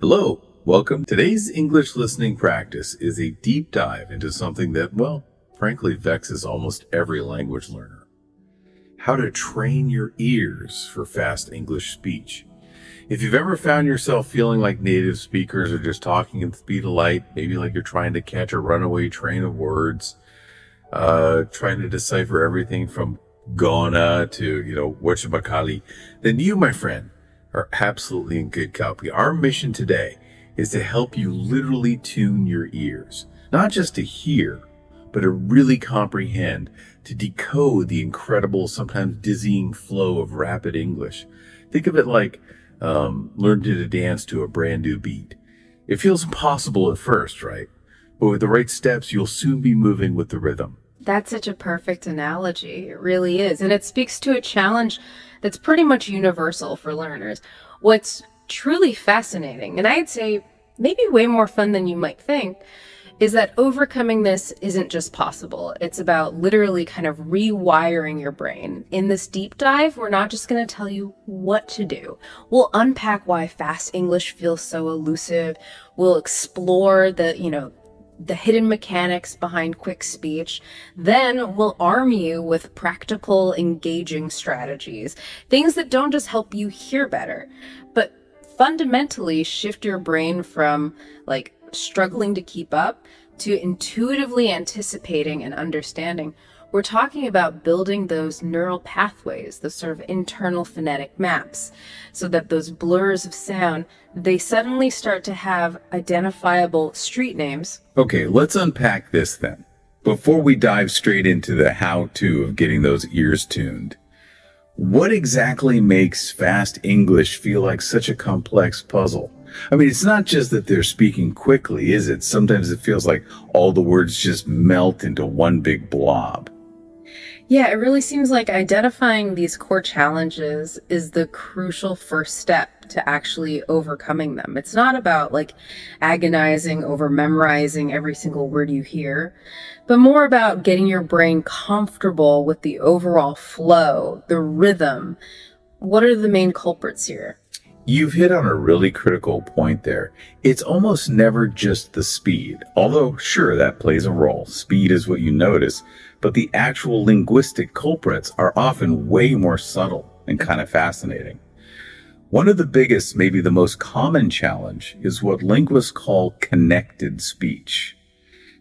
Hello, welcome. Today's English listening practice is a deep dive into something that, well, frankly, vexes almost every language learner. How to train your ears for fast English speech. If you've ever found yourself feeling like native speakers are just talking at the speed of light, maybe like you're trying to catch a runaway train of words, trying to decipher everything from gonna to, whatchamacallit, then you, my friend, are absolutely in good company. Our mission today is to help you literally tune your ears, not just to hear, but to really comprehend, to decode the incredible, sometimes dizzying flow of rapid English. Think of it like learning to dance to a brand new beat. It feels impossible at first, right? But with the right steps, you'll soon be moving with the rhythm. That's such a perfect analogy. It really is. And it speaks to a challenge that's pretty much universal for learners. What's truly fascinating, and I'd say maybe way more fun than you might think, is that overcoming this isn't just possible. It's about literally kind of rewiring your brain. In this deep dive, we're not just going to tell you what to do. We'll unpack why fast English feels so elusive. We'll explore the hidden mechanics behind quick speech. Then we'll arm you with practical, engaging strategies. Things that don't just help you hear better, but fundamentally shift your brain from struggling to keep up to intuitively anticipating and understanding. We're talking about building those neural pathways, those sort of internal phonetic maps, so that those blurs of sound, they suddenly start to have identifiable street names. Okay, let's unpack this then. Before we dive straight into the how-to of getting those ears tuned, what exactly makes fast English feel like such a complex puzzle? I mean, it's not just that they're speaking quickly, is it? Sometimes it feels like all the words just melt into one big blob. Yeah, it really seems like identifying these core challenges is the crucial first step to actually overcoming them. It's not about agonizing over memorizing every single word you hear, but more about getting your brain comfortable with the overall flow, the rhythm. What are the main culprits here? You've hit on a really critical point there. It's almost never just the speed, although sure, that plays a role. Speed is what you notice, but the actual linguistic culprits are often way more subtle and kind of fascinating. One of the biggest, maybe the most common challenge is what linguists call connected speech.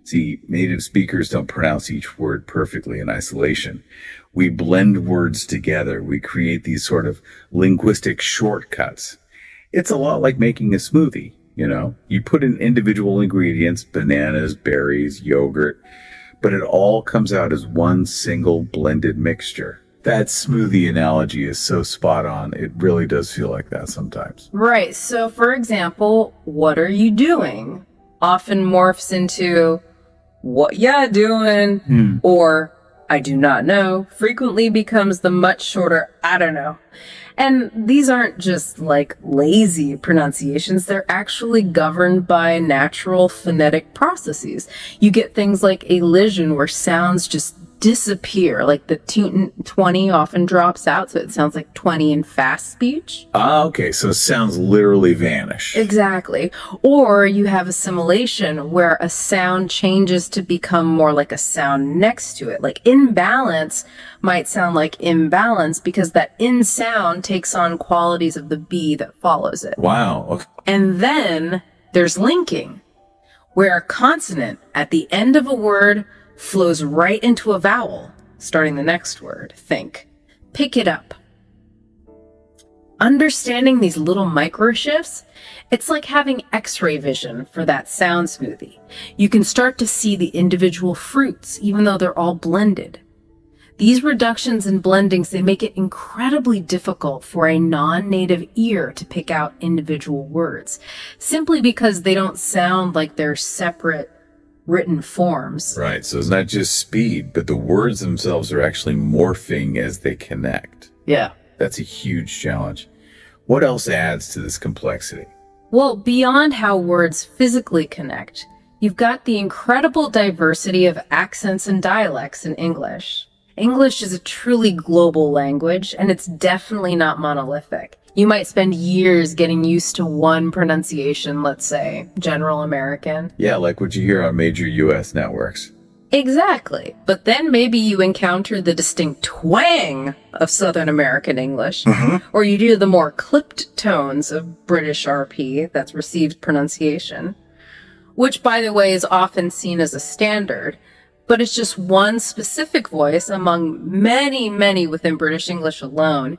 See, native speakers don't pronounce each word perfectly in isolation. We blend words together. We create these sort of linguistic shortcuts. It's a lot like making a smoothie, You put in individual ingredients, bananas, berries, yogurt, but it all comes out as one single blended mixture. That smoothie analogy is so spot on. It really does feel like that sometimes. Right. So, for example, what are you doing? Often morphs into what ya doing? Or I do not know, frequently becomes the much shorter I don't know. And these aren't just lazy pronunciations. They're actually governed by natural phonetic processes. You get things like elision, where sounds just disappear, like the 20 often drops out, so it sounds like 20 in fast speech. Okay, so sounds literally vanish. Exactly. Or you have assimilation, where a sound changes to become more like a sound next to it. Like imbalance might sound like imbalance because that in sound takes on qualities of the B that follows it. Wow. Okay. And then there's linking, where a consonant at the end of a word flows right into a vowel, starting the next word. Think, pick it up. Understanding these little micro shifts, it's like having X-ray vision for that sound smoothie. You can start to see the individual fruits, even though they're all blended. These reductions and blendings, they make it incredibly difficult for a non-native ear to pick out individual words, simply because they don't sound like they're separate written forms. Right. So it's not just speed, but the words themselves are actually morphing as they connect. Yeah. That's a huge challenge. What else adds to this complexity? Well, beyond how words physically connect, you've got the incredible diversity of accents and dialects in English. English is a truly global language, and it's definitely not monolithic. You might spend years getting used to one pronunciation, let's say, General American. Yeah, like what you hear on major U.S. networks. Exactly. But then maybe you encounter the distinct twang of Southern American English, or you do the more clipped tones of British RP, that's received pronunciation, which, by the way, is often seen as a standard, but it's just one specific voice among many, many within British English alone.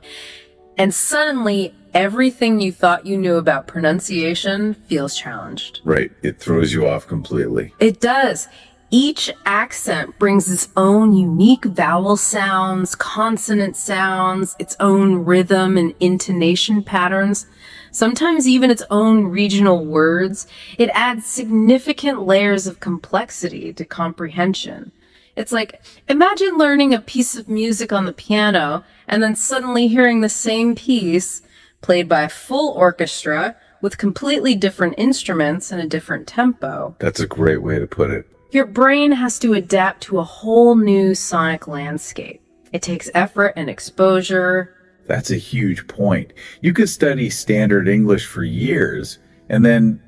And suddenly, everything you thought you knew about pronunciation feels challenged. Right. It throws you off completely. It does. Each accent brings its own unique vowel sounds, consonant sounds, its own rhythm and intonation patterns, sometimes even its own regional words. It adds significant layers of complexity to comprehension. It's like, imagine learning a piece of music on the piano and then suddenly hearing the same piece played by a full orchestra with completely different instruments and a different tempo. That's a great way to put it. Your brain has to adapt to a whole new sonic landscape. It takes effort and exposure. That's a huge point. You could study standard English for years and then,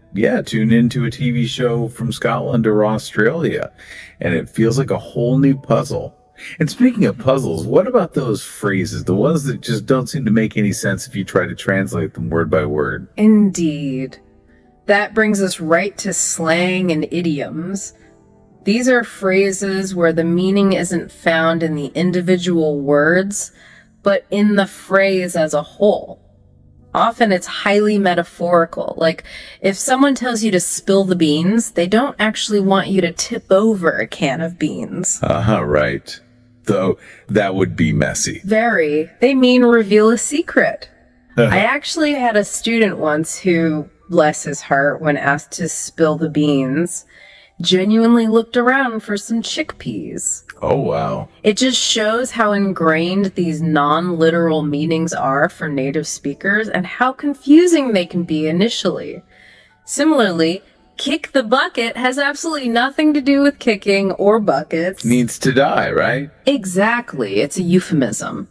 tune into a TV show from Scotland or Australia, and it feels like a whole new puzzle. And speaking of puzzles, what about those phrases, the ones that just don't seem to make any sense if you try to translate them word by word? Indeed. That brings us right to slang and idioms. These are phrases where the meaning isn't found in the individual words, but in the phrase as a whole. Often it's highly metaphorical. Like, if someone tells you to spill the beans, they don't actually want you to tip over a can of beans. Right. Though that would be messy. Very. They mean reveal a secret. I actually had a student once who, bless his heart, when asked to spill the beans, genuinely looked around for some chickpeas. Oh, wow. It just shows how ingrained these non-literal meanings are for native speakers and how confusing they can be initially. Similarly, kick the bucket has absolutely nothing to do with kicking or buckets. Means to die, right? Exactly. It's a euphemism.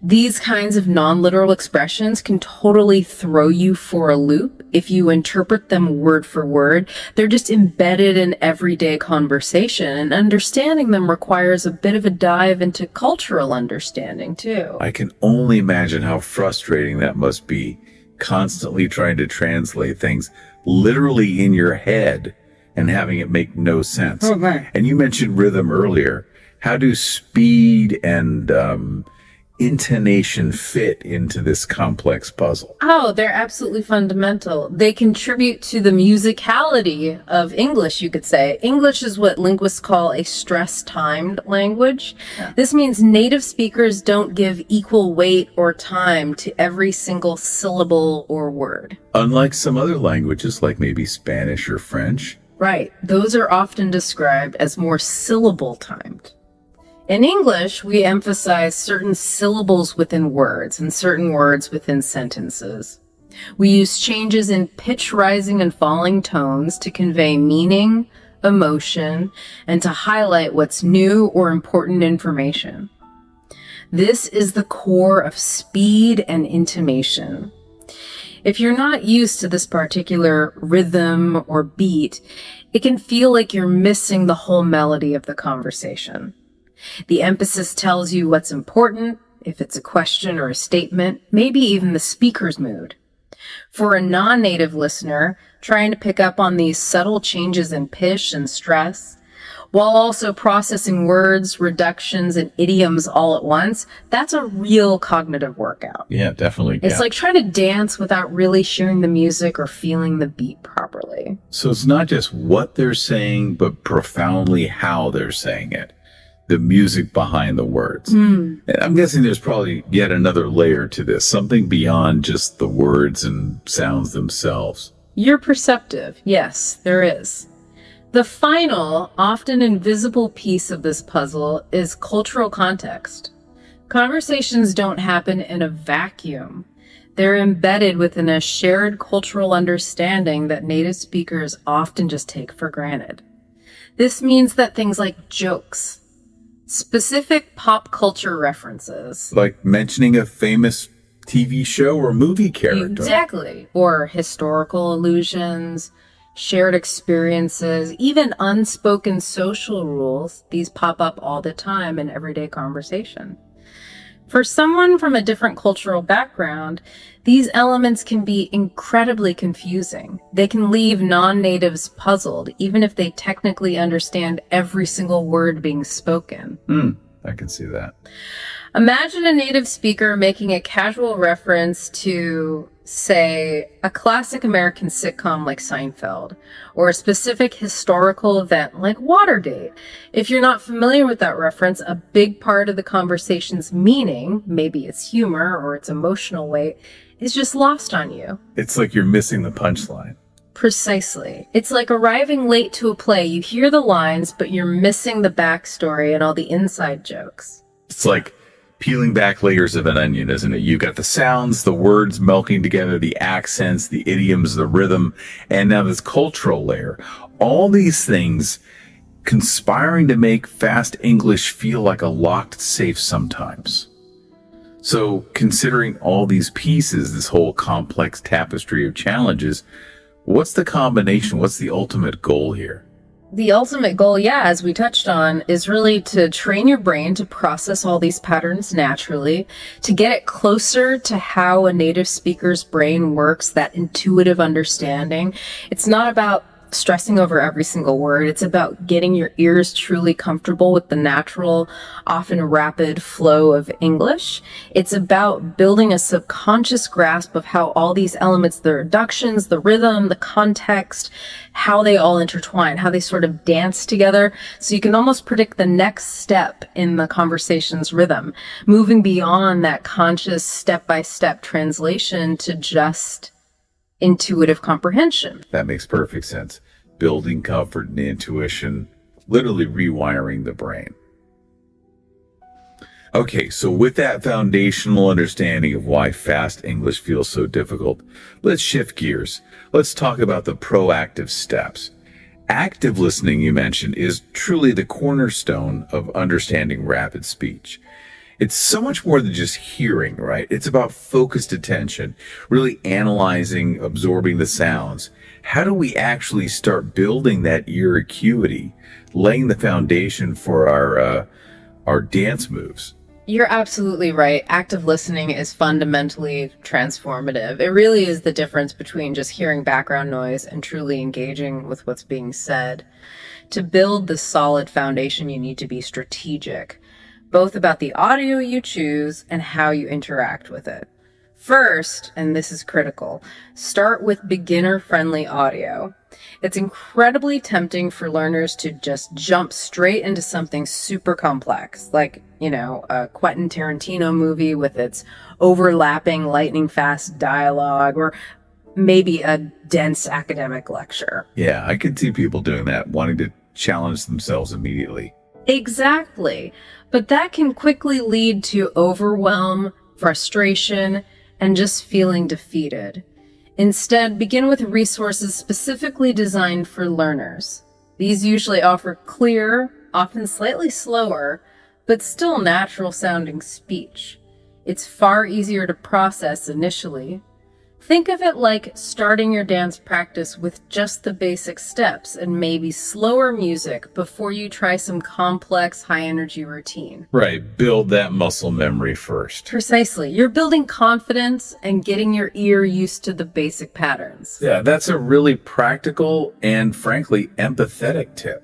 These kinds of non-literal expressions can totally throw you for a loop if you interpret them word for word. They're just embedded in everyday conversation, and understanding them requires a bit of a dive into cultural understanding, too. I can only imagine how frustrating that must be, constantly trying to translate things literally in your head and having it make no sense. Oh, right. And you mentioned rhythm earlier. How do speed and intonation fit into this complex puzzle? Oh, they're absolutely fundamental. They contribute to the musicality of English, you could say. English is what linguists call a stress-timed language. Yeah. This means native speakers don't give equal weight or time to every single syllable or word. Unlike some other languages, like maybe Spanish or French. Right. Those are often described as more syllable-timed. In English, we emphasize certain syllables within words and certain words within sentences. We use changes in pitch rising and falling tones to convey meaning, emotion, and to highlight what's new or important information. This is the core of speed and intonation. If you're not used to this particular rhythm or beat, it can feel like you're missing the whole melody of the conversation. The emphasis tells you what's important, if it's a question or a statement, maybe even the speaker's mood. For a non-native listener, trying to pick up on these subtle changes in pitch and stress, while also processing words, reductions, and idioms all at once, that's a real cognitive workout. Yeah, definitely. It's like trying to dance without really hearing the music or feeling the beat properly. So it's not just what they're saying, but profoundly how they're saying it. The music behind the words. And I'm guessing there's probably yet another layer to this, something beyond just the words and sounds themselves. You're perceptive. Yes, there is. The final, often invisible piece of this puzzle is cultural context. Conversations don't happen in a vacuum. They're embedded within a shared cultural understanding that native speakers often just take for granted. This means that things like jokes, specific pop culture references, like mentioning a famous TV show or movie character. Exactly. Or historical allusions, shared experiences, even unspoken social rules. These pop up all the time in everyday conversation. For someone from a different cultural background, these elements can be incredibly confusing. They can leave non-natives puzzled, even if they technically understand every single word being spoken. I can see that. Imagine a native speaker making a casual reference to, say, a classic American sitcom like Seinfeld, or a specific historical event like Watergate. If you're not familiar with that reference, a big part of the conversation's meaning, maybe its humor or its emotional weight, is just lost on you. It's like you're missing the punchline. Precisely. It's like arriving late to a play. You hear the lines, but you're missing the backstory and all the inside jokes. It's like peeling back layers of an onion, isn't it? You got the sounds, the words melting together, the accents, the idioms, the rhythm, and now this cultural layer. All these things conspiring to make fast English feel like a locked safe sometimes. So considering all these pieces, this whole complex tapestry of challenges, what's the combination? What's the ultimate goal here? The ultimate goal, as we touched on, is really to train your brain to process all these patterns naturally, to get it closer to how a native speaker's brain works, that intuitive understanding. It's not about stressing over every single word. It's about getting your ears truly comfortable with the natural, often rapid flow of English. It's about building a subconscious grasp of how all these elements, the reductions, the rhythm, the context, how they all intertwine, how they sort of dance together. So you can almost predict the next step in the conversation's rhythm, moving beyond that conscious step-by-step translation to just intuitive comprehension. That makes perfect sense. Building comfort and intuition, literally rewiring the brain. Okay, so with that foundational understanding of why fast English feels so difficult, let's shift gears. Let's talk about the proactive steps. Active listening, you mentioned, is truly the cornerstone of understanding rapid speech. It's so much more than just hearing, right? It's about focused attention, really analyzing, absorbing the sounds. How do we actually start building that ear acuity, laying the foundation for our dance moves? You're absolutely right. Active listening is fundamentally transformative. It really is the difference between just hearing background noise and truly engaging with what's being said. To build the solid foundation, you need to be strategic, both about the audio you choose and how you interact with it. First, and this is critical, start with beginner-friendly audio. It's incredibly tempting for learners to just jump straight into something super complex, like, a Quentin Tarantino movie with its overlapping lightning-fast dialogue, or maybe a dense academic lecture. Yeah, I could see people doing that, wanting to challenge themselves immediately. Exactly. But that can quickly lead to overwhelm, frustration, and just feeling defeated. Instead, begin with resources specifically designed for learners. These usually offer clear, often slightly slower, but still natural sounding speech. It's far easier to process initially. Think of it like starting your dance practice with just the basic steps and maybe slower music before you try some complex, high-energy routine. Right, build that muscle memory first. Precisely. You're building confidence and getting your ear used to the basic patterns. Yeah, that's a really practical and, frankly, empathetic tip.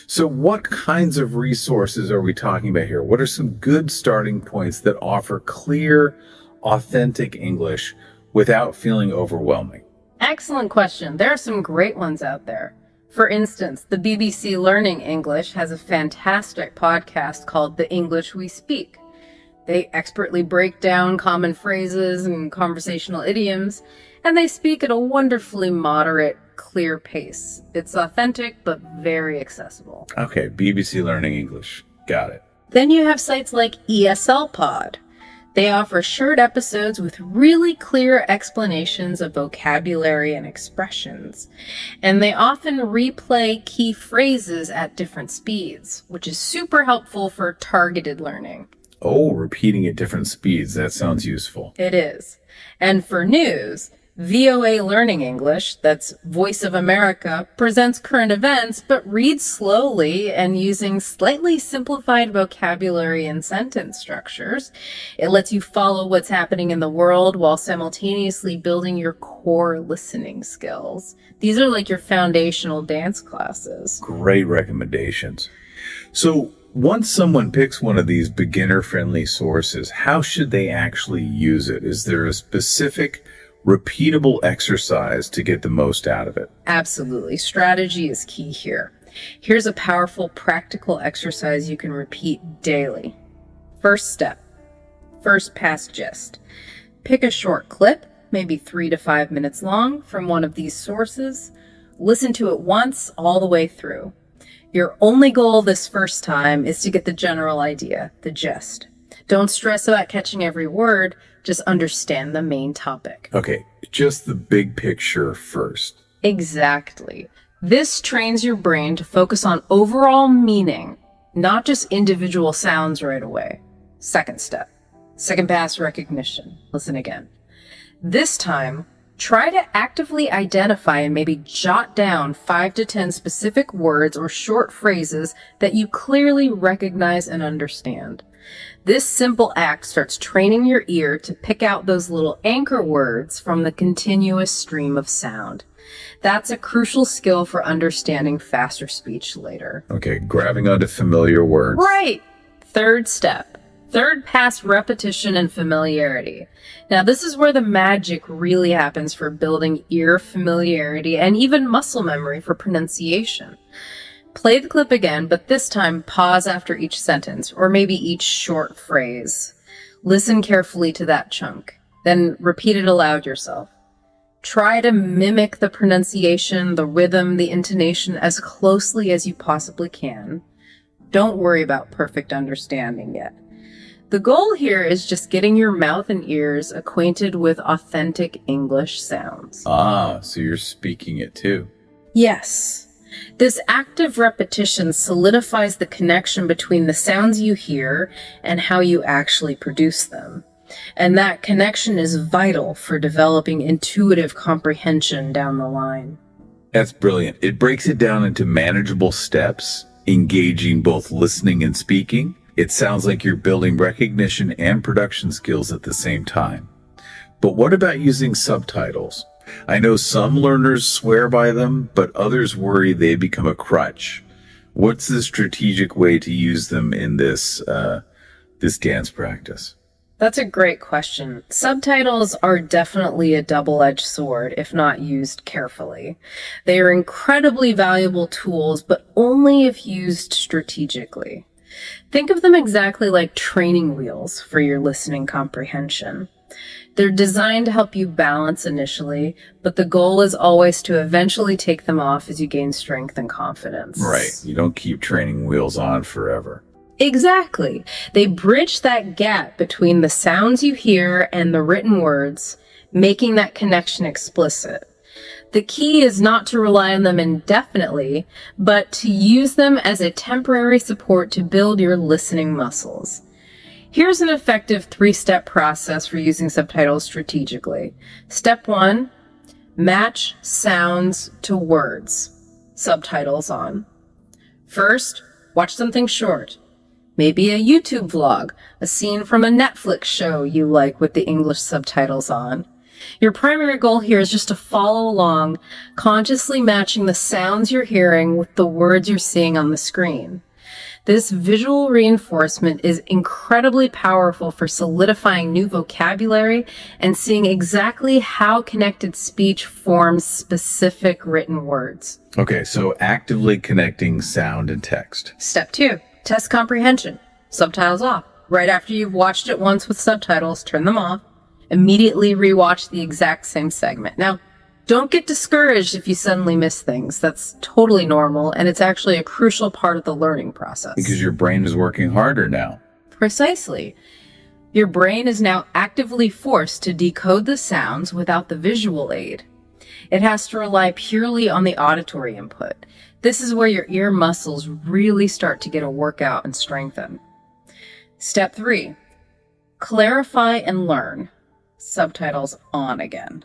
So what kinds of resources are we talking about here? What are some good starting points that offer clear, authentic English without feeling overwhelming? Excellent question. There are some great ones out there. For instance, the BBC Learning English has a fantastic podcast called The English We Speak. They expertly break down common phrases and conversational idioms, and they speak at a wonderfully moderate, clear pace. It's authentic, but very accessible. Okay, BBC Learning English. Got it. Then you have sites like ESL Pod. They offer short episodes with really clear explanations of vocabulary and expressions. And they often replay key phrases at different speeds, which is super helpful for targeted learning. Oh, repeating at different speeds. That sounds useful. It is. And for news, VOA Learning English, that's Voice of America, presents current events, but reads slowly and using slightly simplified vocabulary and sentence structures. It lets you follow what's happening in the world while simultaneously building your core listening skills. These are like your foundational dance classes. Great recommendations. So, once someone picks one of these beginner-friendly sources, how should they actually use it? Is there a specific repeatable exercise to get the most out of it? Absolutely. Strategy is key here. Here's a powerful practical exercise you can repeat daily. First step, first pass gist. Pick a short clip, maybe 3 to 5 minutes long, from one of these sources. Listen to it once all the way through. Your only goal this first time is to get the general idea, the gist. Don't stress about catching every word, just understand the main topic. Okay, just the big picture first. Exactly. This trains your brain to focus on overall meaning, not just individual sounds right away. Second step, second pass recognition. Listen again. This time, try to actively identify and maybe jot down 5 to 10 specific words or short phrases that you clearly recognize and understand. This simple act starts training your ear to pick out those little anchor words from the continuous stream of sound. That's a crucial skill for understanding faster speech later. Okay, grabbing onto familiar words. Right. Third step. Third pass repetition and familiarity. Now, this is where the magic really happens for building ear familiarity and even muscle memory for pronunciation. Play the clip again, but this time pause after each sentence or maybe each short phrase. Listen carefully to that chunk, then repeat it aloud yourself. Try to mimic the pronunciation, the rhythm, the intonation as closely as you possibly can. Don't worry about perfect understanding yet. The goal here is just getting your mouth and ears acquainted with authentic English sounds. Ah, so you're speaking it too. Yes. This active repetition solidifies the connection between the sounds you hear and how you actually produce them. And that connection is vital for developing intuitive comprehension down the line. That's brilliant. It breaks it down into manageable steps, engaging both listening and speaking. It sounds like you're building recognition and production skills at the same time. But what about using subtitles? I know some learners swear by them, but others worry they become a crutch. What's the strategic way to use them in this dance practice? That's a great question. Subtitles are definitely a double-edged sword if not used carefully. They are incredibly valuable tools, but only if used strategically. Think of them exactly like training wheels for your listening comprehension. They're designed to help you balance initially, but the goal is always to eventually take them off as you gain strength and confidence. Right. You don't keep training wheels on forever. Exactly. They bridge that gap between the sounds you hear and the written words, making that connection explicit. The key is not to rely on them indefinitely, but to use them as a temporary support to build your listening muscles. Here's an effective 3-step process for using subtitles strategically. Step 1, match sounds to words. Subtitles on. First, watch something short. Maybe a YouTube vlog, a scene from a Netflix show you like with the English subtitles on. Your primary goal here is just to follow along, consciously matching the sounds you're hearing with the words you're seeing on the screen. This visual reinforcement is incredibly powerful for solidifying new vocabulary and seeing exactly how connected speech forms specific written words. Okay, so actively connecting sound and text. Step 2, test comprehension. Subtitles off. Right after you've watched it once with subtitles, turn them off. Immediately rewatch the exact same segment. Now, don't get discouraged if you suddenly miss things. That's totally normal, and it's actually a crucial part of the learning process. Because your brain is working harder now. Precisely. Your brain is now actively forced to decode the sounds without the visual aid. It has to rely purely on the auditory input. This is where your ear muscles really start to get a workout and strengthen. Step 3, clarify and learn. Subtitles on again.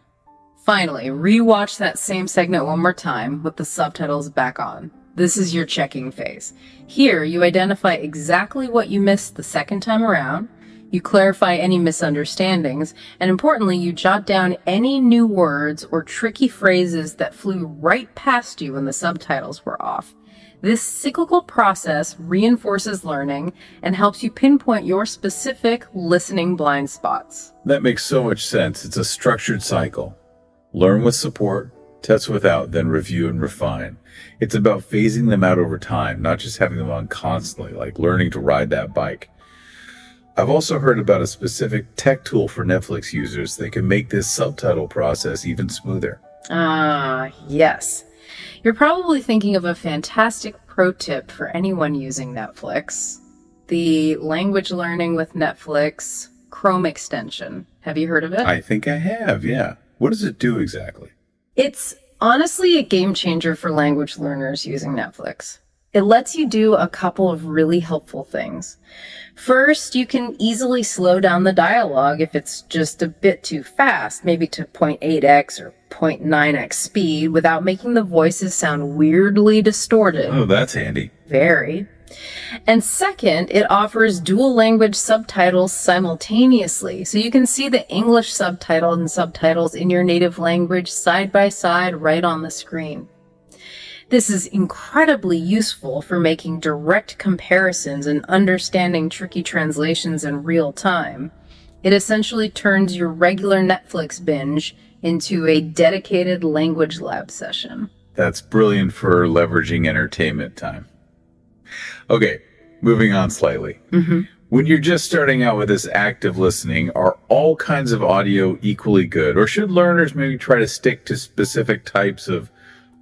Finally, rewatch that same segment one more time with the subtitles back on. This is your checking phase. Here, you identify exactly what you missed the second time around, you clarify any misunderstandings, and importantly, you jot down any new words or tricky phrases that flew right past you when the subtitles were off. This cyclical process reinforces learning and helps you pinpoint your specific listening blind spots. That makes so much sense. It's a structured cycle. Learn with support, test without, then review and refine. It's about phasing them out over time, not just having them on constantly, like learning to ride that bike. I've also heard about a specific tech tool for Netflix users that can make this subtitle process even smoother. Yes. You're probably thinking of a fantastic pro tip for anyone using Netflix. The language learning with Netflix Chrome extension. Have you heard of it? I think I have, yeah. What does it do exactly? It's honestly a game changer for language learners using Netflix. It lets you do a couple of really helpful things. First, you can easily slow down the dialogue if it's just a bit too fast, maybe to 0.8x or 0.9x speed without making the voices sound weirdly distorted. Oh, that's handy. Very. And second, it offers dual language subtitles simultaneously, so you can see the English subtitle and subtitles in your native language side by side right on the screen. This is incredibly useful for making direct comparisons and understanding tricky translations in real time. It essentially turns your regular Netflix binge into a dedicated language lab session. That's brilliant for leveraging entertainment time. Okay, moving on slightly. When you're just starting out with this active listening, are all kinds of audio equally good? Or should learners maybe try to stick to specific types of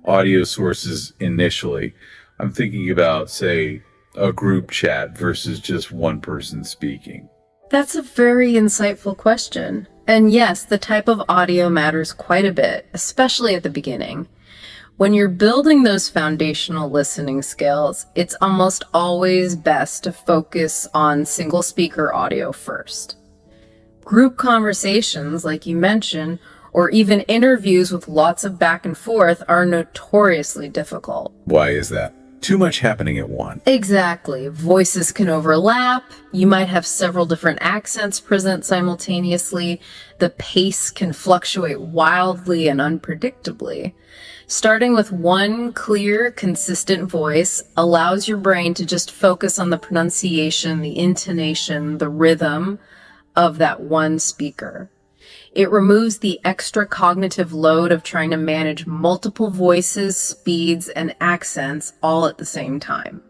audio sources initially? I'm thinking about, say, a group chat versus just one person speaking. That's a very insightful question. And yes, the type of audio matters quite a bit, especially at the beginning. When you're building those foundational listening skills, it's almost always best to focus on single speaker audio first. Group conversations, like you mentioned, or even interviews with lots of back and forth are notoriously difficult. Why is that? Too much happening at once. Exactly. Voices can overlap. You might have several different accents present simultaneously. The pace can fluctuate wildly and unpredictably. Starting with one clear, consistent voice allows your brain to just focus on the pronunciation, the intonation, the rhythm of that one speaker. It removes the extra cognitive load of trying to manage multiple voices, speeds, and accents all at the same time.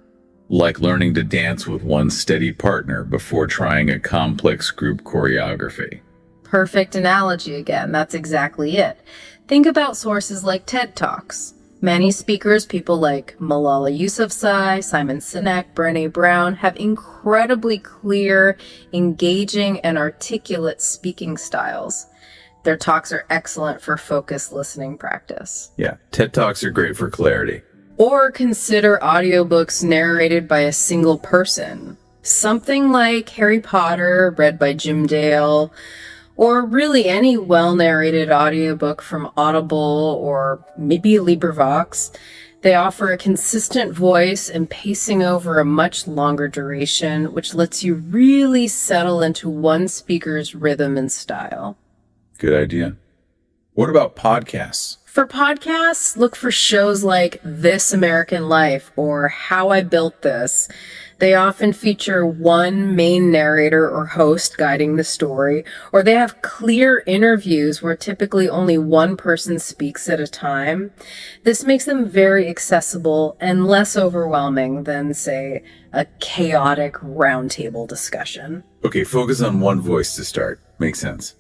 Like learning to dance with one steady partner before trying a complex group choreography. Perfect analogy again. That's exactly it. Think about sources like TED Talks. Many speakers, people like Malala Yousafzai, Simon Sinek, Brené Brown, have incredibly clear, engaging, and articulate speaking styles. Their talks are excellent for focused listening practice. Yeah, TED Talks are great for clarity. Or consider audiobooks narrated by a single person. Something like Harry Potter, read by Jim Dale, or really any well-narrated audiobook from Audible or maybe LibriVox. They offer a consistent voice and pacing over a much longer duration, which lets you really settle into one speaker's rhythm and style. Good idea. What about podcasts? For podcasts, look for shows like This American Life or How I Built This. They often feature one main narrator or host guiding the story, or they have clear interviews where typically only one person speaks at a time. This makes them very accessible and less overwhelming than, say, a chaotic roundtable discussion. Okay, focus on one voice to start. Makes sense.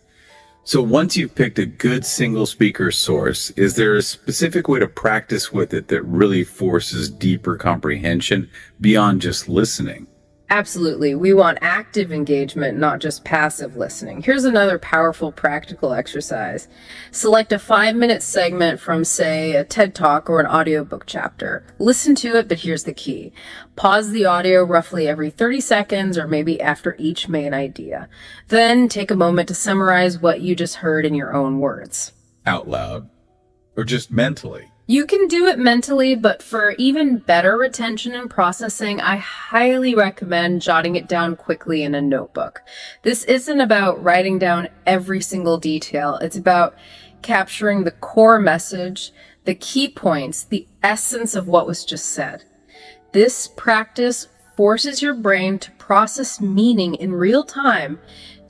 So once you've picked a good single speaker source, is there a specific way to practice with it that really forces deeper comprehension beyond just listening? Absolutely. We want active engagement, not just passive listening. Here's another powerful practical exercise. Select a 5-minute segment from, say, a TED Talk or an audiobook chapter. Listen to it, but here's the key. Pause the audio roughly every 30 seconds or maybe after each main idea. Then take a moment to summarize what you just heard in your own words. Out loud or just mentally? You can do it mentally, but for even better retention and processing, I highly recommend jotting it down quickly in a notebook. This isn't about writing down every single detail. It's about capturing the core message, the key points, the essence of what was just said. This practice forces your brain to process meaning in real time,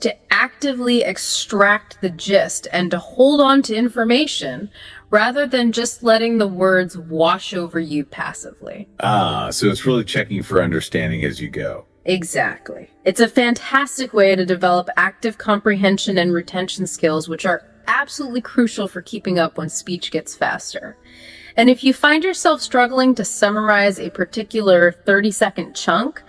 to actively extract the gist and to hold on to information rather than just letting the words wash over you passively. So it's really checking for understanding as you go. Exactly. It's a fantastic way to develop active comprehension and retention skills, which are absolutely crucial for keeping up when speech gets faster. And if you find yourself struggling to summarize a particular 30-second chunk,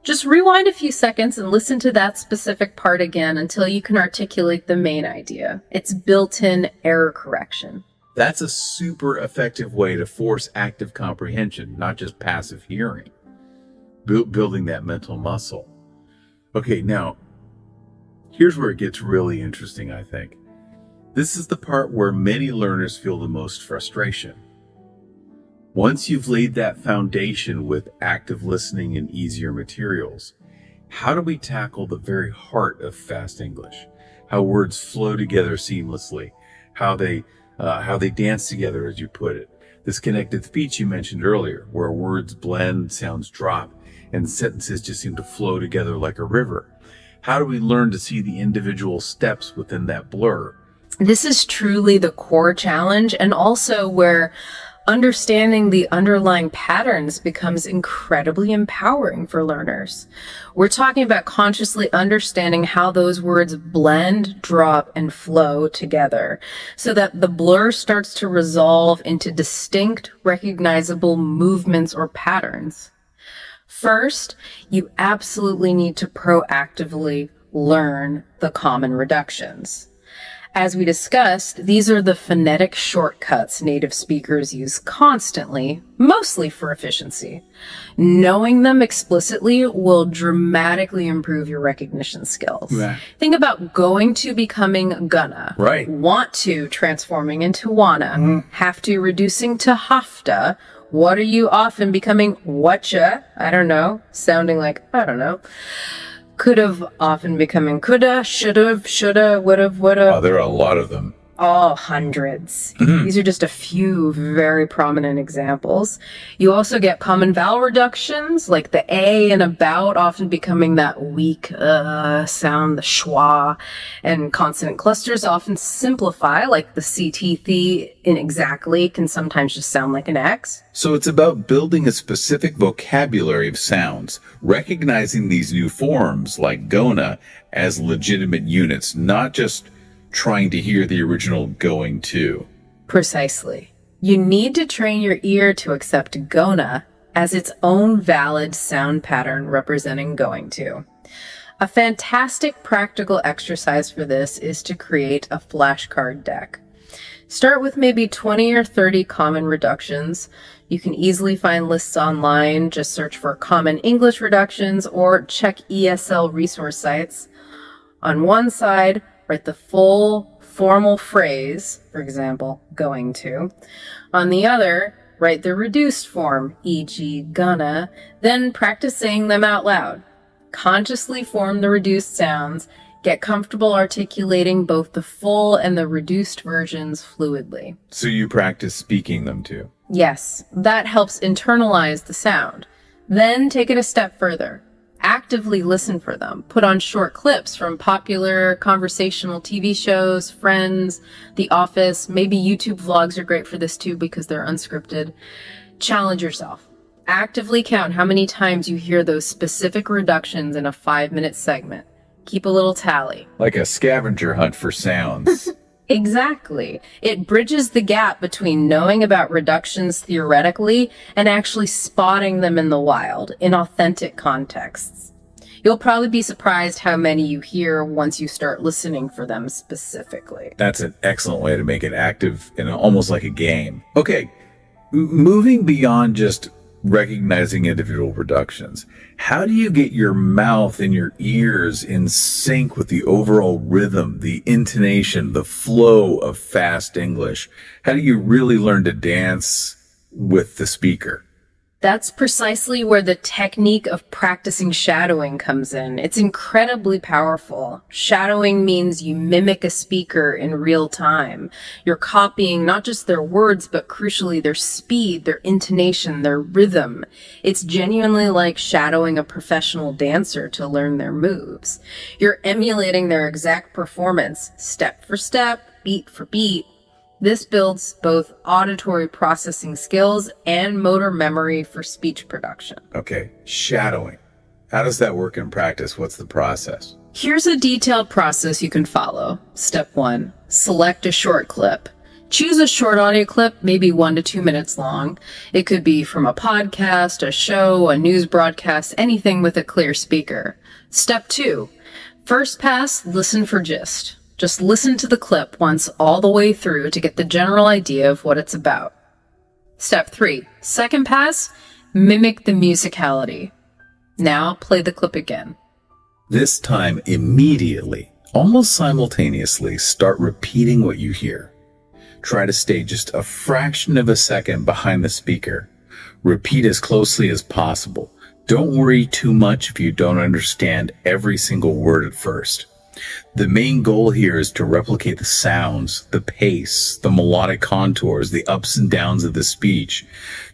just rewind a few seconds and listen to that specific part again until you can articulate the main idea. It's built-in error correction. That's a super effective way to force active comprehension, not just passive hearing. Building that mental muscle. Okay, now, here's where it gets really interesting, I think. This is the part where many learners feel the most frustration. Once you've laid that foundation with active listening and easier materials, how do we tackle the very heart of fast English? How words flow together seamlessly, how they dance together, as you put it. This connected speech you mentioned earlier, where words blend, sounds drop, and sentences just seem to flow together like a river. How do we learn to see the individual steps within that blur? This is truly the core challenge, and also where understanding the underlying patterns becomes incredibly empowering for learners. We're talking about consciously understanding how those words blend, drop, and flow together so that the blur starts to resolve into distinct, recognizable movements or patterns. First, you absolutely need to proactively learn the common reductions. As we discussed, these are the phonetic shortcuts native speakers use constantly, mostly for efficiency. Knowing them explicitly will dramatically improve your recognition skills. Right. Think about going to becoming gonna. Right. Want to transforming into wanna. Have to reducing to hafta. What are you often becoming whatcha? I don't know. Sounding like, I don't know. Could have often becoming coulda, should've, shoulda, would've, woulda. There are a lot of them. Oh, hundreds. These are just a few very prominent examples. You also get common vowel reductions, like the A in about often becoming that weak sound, the schwa, and consonant clusters often simplify, like the CT th in exactly can sometimes just sound like an X. So it's about building a specific vocabulary of sounds, recognizing these new forms like gonna as legitimate units, not just trying to hear the original going to. Precisely. You need to train your ear to accept gonna as its own valid sound pattern representing going to. A fantastic practical exercise for this is to create a flashcard deck. Start with maybe 20 or 30 common reductions. You can easily find lists online. Just search for common English reductions or check ESL resource sites. On one side, write the full formal phrase, for example, going to. On the other, write the reduced form, e.g. gonna, then practice saying them out loud. Consciously form the reduced sounds. Get comfortable articulating both the full and the reduced versions fluidly. So you practice speaking them too? Yes, that helps internalize the sound. Then take it a step further. Actively listen for them. Put on short clips from popular conversational TV shows, Friends, The Office. Maybe YouTube vlogs are great for this too because they're unscripted. Challenge yourself. Actively count how many times you hear those specific reductions in a 5-minute segment. Keep a little tally. Like a scavenger hunt for sounds. Exactly. It bridges the gap between knowing about reductions theoretically and actually spotting them in the wild, in authentic contexts. You'll probably be surprised how many you hear once you start listening for them specifically. That's an excellent way to make it active and almost like a game. Okay, moving beyond just recognizing individual reductions, how do you get your mouth and your ears in sync with the overall rhythm, the intonation, the flow of fast English? How do you really learn to dance with the speaker? That's precisely where the technique of practicing shadowing comes in. It's incredibly powerful. Shadowing means you mimic a speaker in real time. You're copying not just their words, but crucially their speed, their intonation, their rhythm. It's genuinely like shadowing a professional dancer to learn their moves. You're emulating their exact performance, step for step, beat for beat. This builds both auditory processing skills and motor memory for speech production. Okay, shadowing. How does that work in practice? What's the process? Here's a detailed process you can follow. Step 1, select a short clip. Choose a short audio clip, maybe 1 to 2 minutes long. It could be from a podcast, a show, a news broadcast, anything with a clear speaker. Step 2, first pass, listen for gist. Just listen to the clip once all the way through to get the general idea of what it's about. Step 3, second pass, mimic the musicality. Now play the clip again. This time, immediately, almost simultaneously, start repeating what you hear. Try to stay just a fraction of a second behind the speaker. Repeat as closely as possible. Don't worry too much if you don't understand every single word at first. The main goal here is to replicate the sounds, the pace, the melodic contours, the ups and downs of the speech.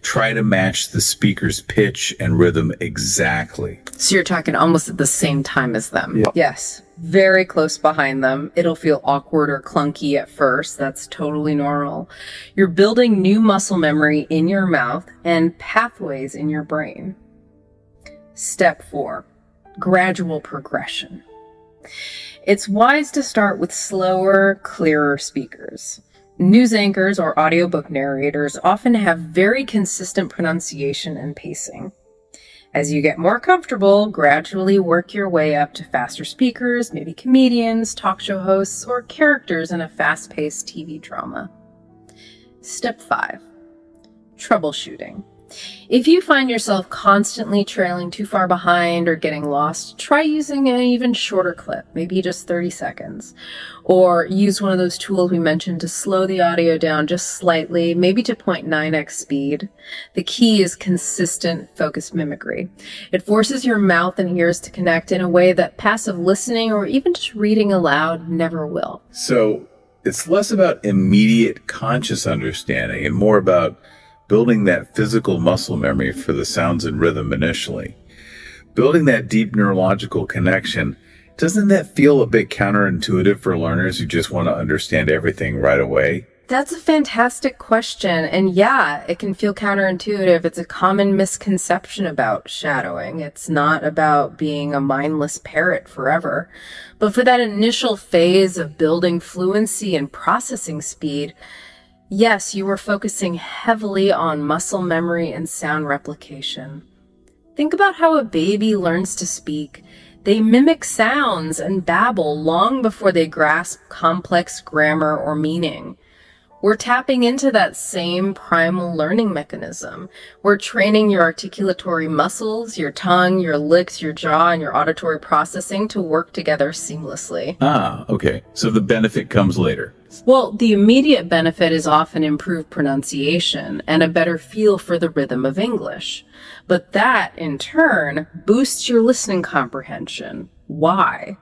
Try to match the speaker's pitch and rhythm exactly. So you're talking almost at the same time as them. Yeah. Yes, very close behind them. It'll feel awkward or clunky at first. That's totally normal. You're building new muscle memory in your mouth and pathways in your brain. Step 4, gradual progression. It's wise to start with slower, clearer speakers. News anchors or audiobook narrators often have very consistent pronunciation and pacing. As you get more comfortable, gradually work your way up to faster speakers, maybe comedians, talk show hosts, or characters in a fast-paced TV drama. Step 5, troubleshooting. If you find yourself constantly trailing too far behind or getting lost, try using an even shorter clip, maybe just 30 seconds. Or use one of those tools we mentioned to slow the audio down just slightly, maybe to 0.9x speed. The key is consistent, focused mimicry. It forces your mouth and ears to connect in a way that passive listening or even just reading aloud never will. So it's less about immediate conscious understanding and more about building that physical muscle memory for the sounds and rhythm initially. Building that deep neurological connection, doesn't that feel a bit counterintuitive for learners who just want to understand everything right away? That's a fantastic question. And yeah, it can feel counterintuitive. It's a common misconception about shadowing. It's not about being a mindless parrot forever. But for that initial phase of building fluency and processing speed, yes, you were focusing heavily on muscle memory and sound replication. Think about how a baby learns to speak. They mimic sounds and babble long before they grasp complex grammar or meaning. We're tapping into that same primal learning mechanism. We're training your articulatory muscles, your tongue, your lips, your jaw, and your auditory processing to work together seamlessly. Okay. So the benefit comes later. Well, the immediate benefit is often improved pronunciation and a better feel for the rhythm of English. But that, in turn, boosts your listening comprehension. Why?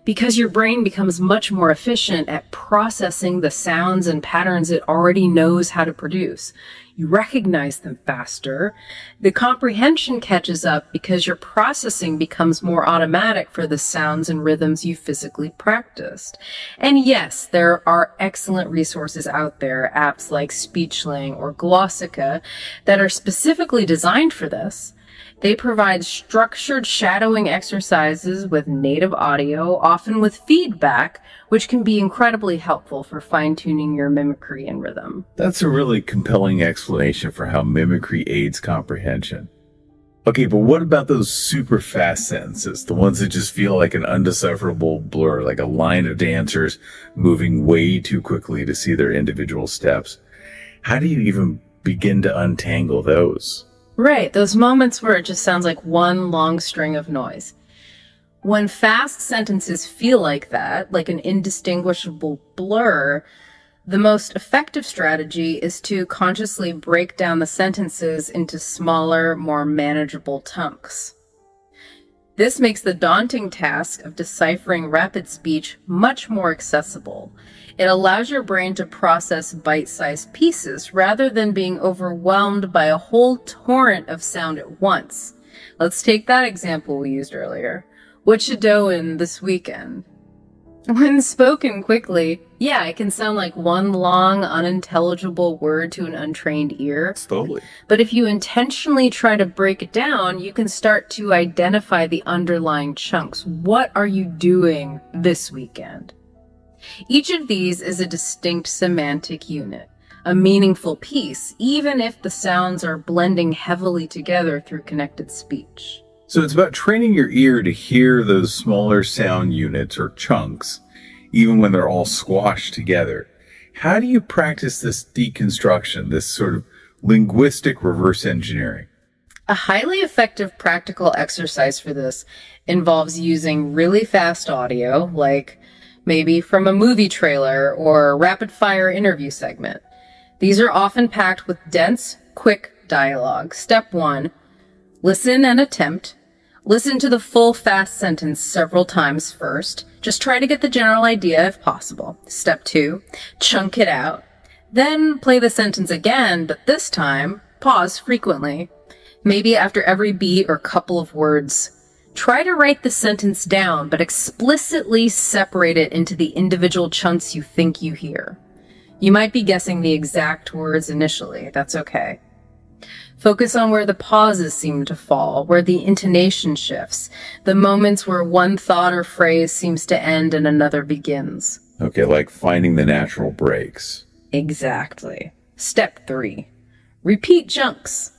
Because your brain becomes much more efficient at processing the sounds and patterns it already knows how to produce. You recognize them faster. The comprehension catches up because your processing becomes more automatic for the sounds and rhythms you physically practiced. And yes, there are excellent resources out there, apps like Speechling or Glossica, that are specifically designed for this. They provide structured shadowing exercises with native audio, often with feedback, which can be incredibly helpful for fine-tuning your mimicry and rhythm. That's a really compelling explanation for how mimicry aids comprehension. Okay, but what about those super fast sentences? The ones that just feel like an undecipherable blur, like a line of dancers moving way too quickly to see their individual steps. How do you even begin to untangle those? Right, those moments where it just sounds like one long string of noise. When fast sentences feel like that, like an indistinguishable blur, the most effective strategy is to consciously break down the sentences into smaller, more manageable chunks. This makes the daunting task of deciphering rapid speech much more accessible. It allows your brain to process bite-sized pieces rather than being overwhelmed by a whole torrent of sound at once. Let's take that example we used earlier. What you doin' this weekend? When spoken quickly, yeah, it can sound like one long, unintelligible word to an untrained ear. Totally. But if you intentionally try to break it down, you can start to identify the underlying chunks. What are you doing this weekend? Each of these is a distinct semantic unit, a meaningful piece, even if the sounds are blending heavily together through connected speech. So it's about training your ear to hear those smaller sound units or chunks, even when they're all squashed together. How do you practice this deconstruction, this sort of linguistic reverse engineering? A highly effective practical exercise for this involves using really fast audio, like maybe from a movie trailer or a rapid-fire interview segment. These are often packed with dense, quick dialogue. Step 1, listen and attempt. Listen to the full fast sentence several times first. Just try to get the general idea if possible. Step 2, chunk it out. Then play the sentence again, but this time, pause frequently. Maybe after every beat or couple of words. Try to write the sentence down, but explicitly separate it into the individual chunks you think you hear. You might be guessing the exact words initially. That's okay. Focus on where the pauses seem to fall, where the intonation shifts, the moments where one thought or phrase seems to end and another begins. Okay, like finding the natural breaks. Exactly. Step 3. Repeat chunks.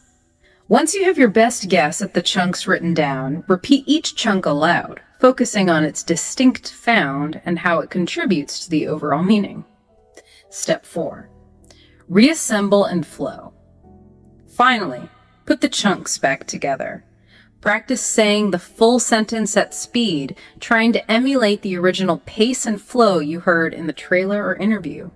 Once you have your best guess at the chunks written down, repeat each chunk aloud, focusing on its distinct sound and how it contributes to the overall meaning. Step 4. Reassemble and flow. Finally, put the chunks back together. Practice saying the full sentence at speed, trying to emulate the original pace and flow you heard in the trailer or interview.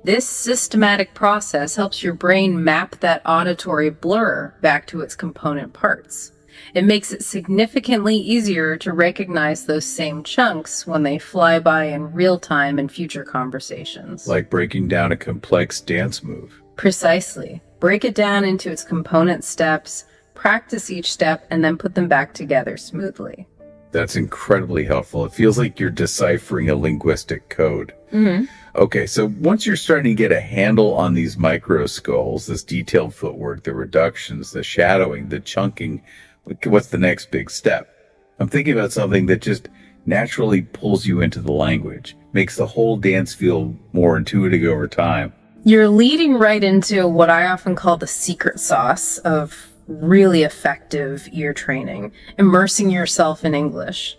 This systematic process helps your brain map that auditory blur back to its component parts. It makes it significantly easier to recognize those same chunks when they fly by in real time in future conversations. Like breaking down a complex dance move. Precisely. Break it down into its component steps, practice each step, and then put them back together smoothly. That's incredibly helpful. It feels like you're deciphering a linguistic code. Mm-hmm. Okay, so once you're starting to get a handle on these micro skulls, this detailed footwork, the reductions, the shadowing, the chunking, what's the next big step? I'm thinking about something that just naturally pulls you into the language, makes the whole dance feel more intuitive over time. You're leading right into what I often call the secret sauce of really effective ear training, immersing yourself in English.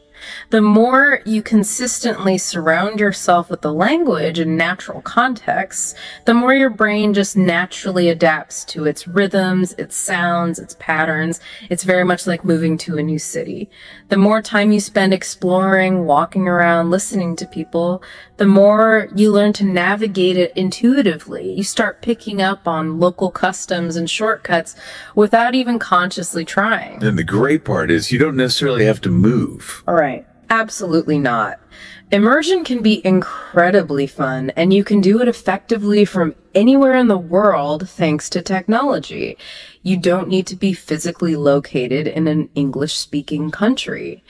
The more you consistently surround yourself with the language in natural contexts, the more your brain just naturally adapts to its rhythms, its sounds, its patterns. It's very much like moving to a new city. The more time you spend exploring, walking around, listening to people, the more you learn to navigate it intuitively. You start picking up on local customs and shortcuts without even consciously trying. And the great part is you don't necessarily have to move. All right. Absolutely not. Immersion can be incredibly fun, and you can do it effectively from anywhere in the world thanks to technology. You don't need to be physically located in an English-speaking country.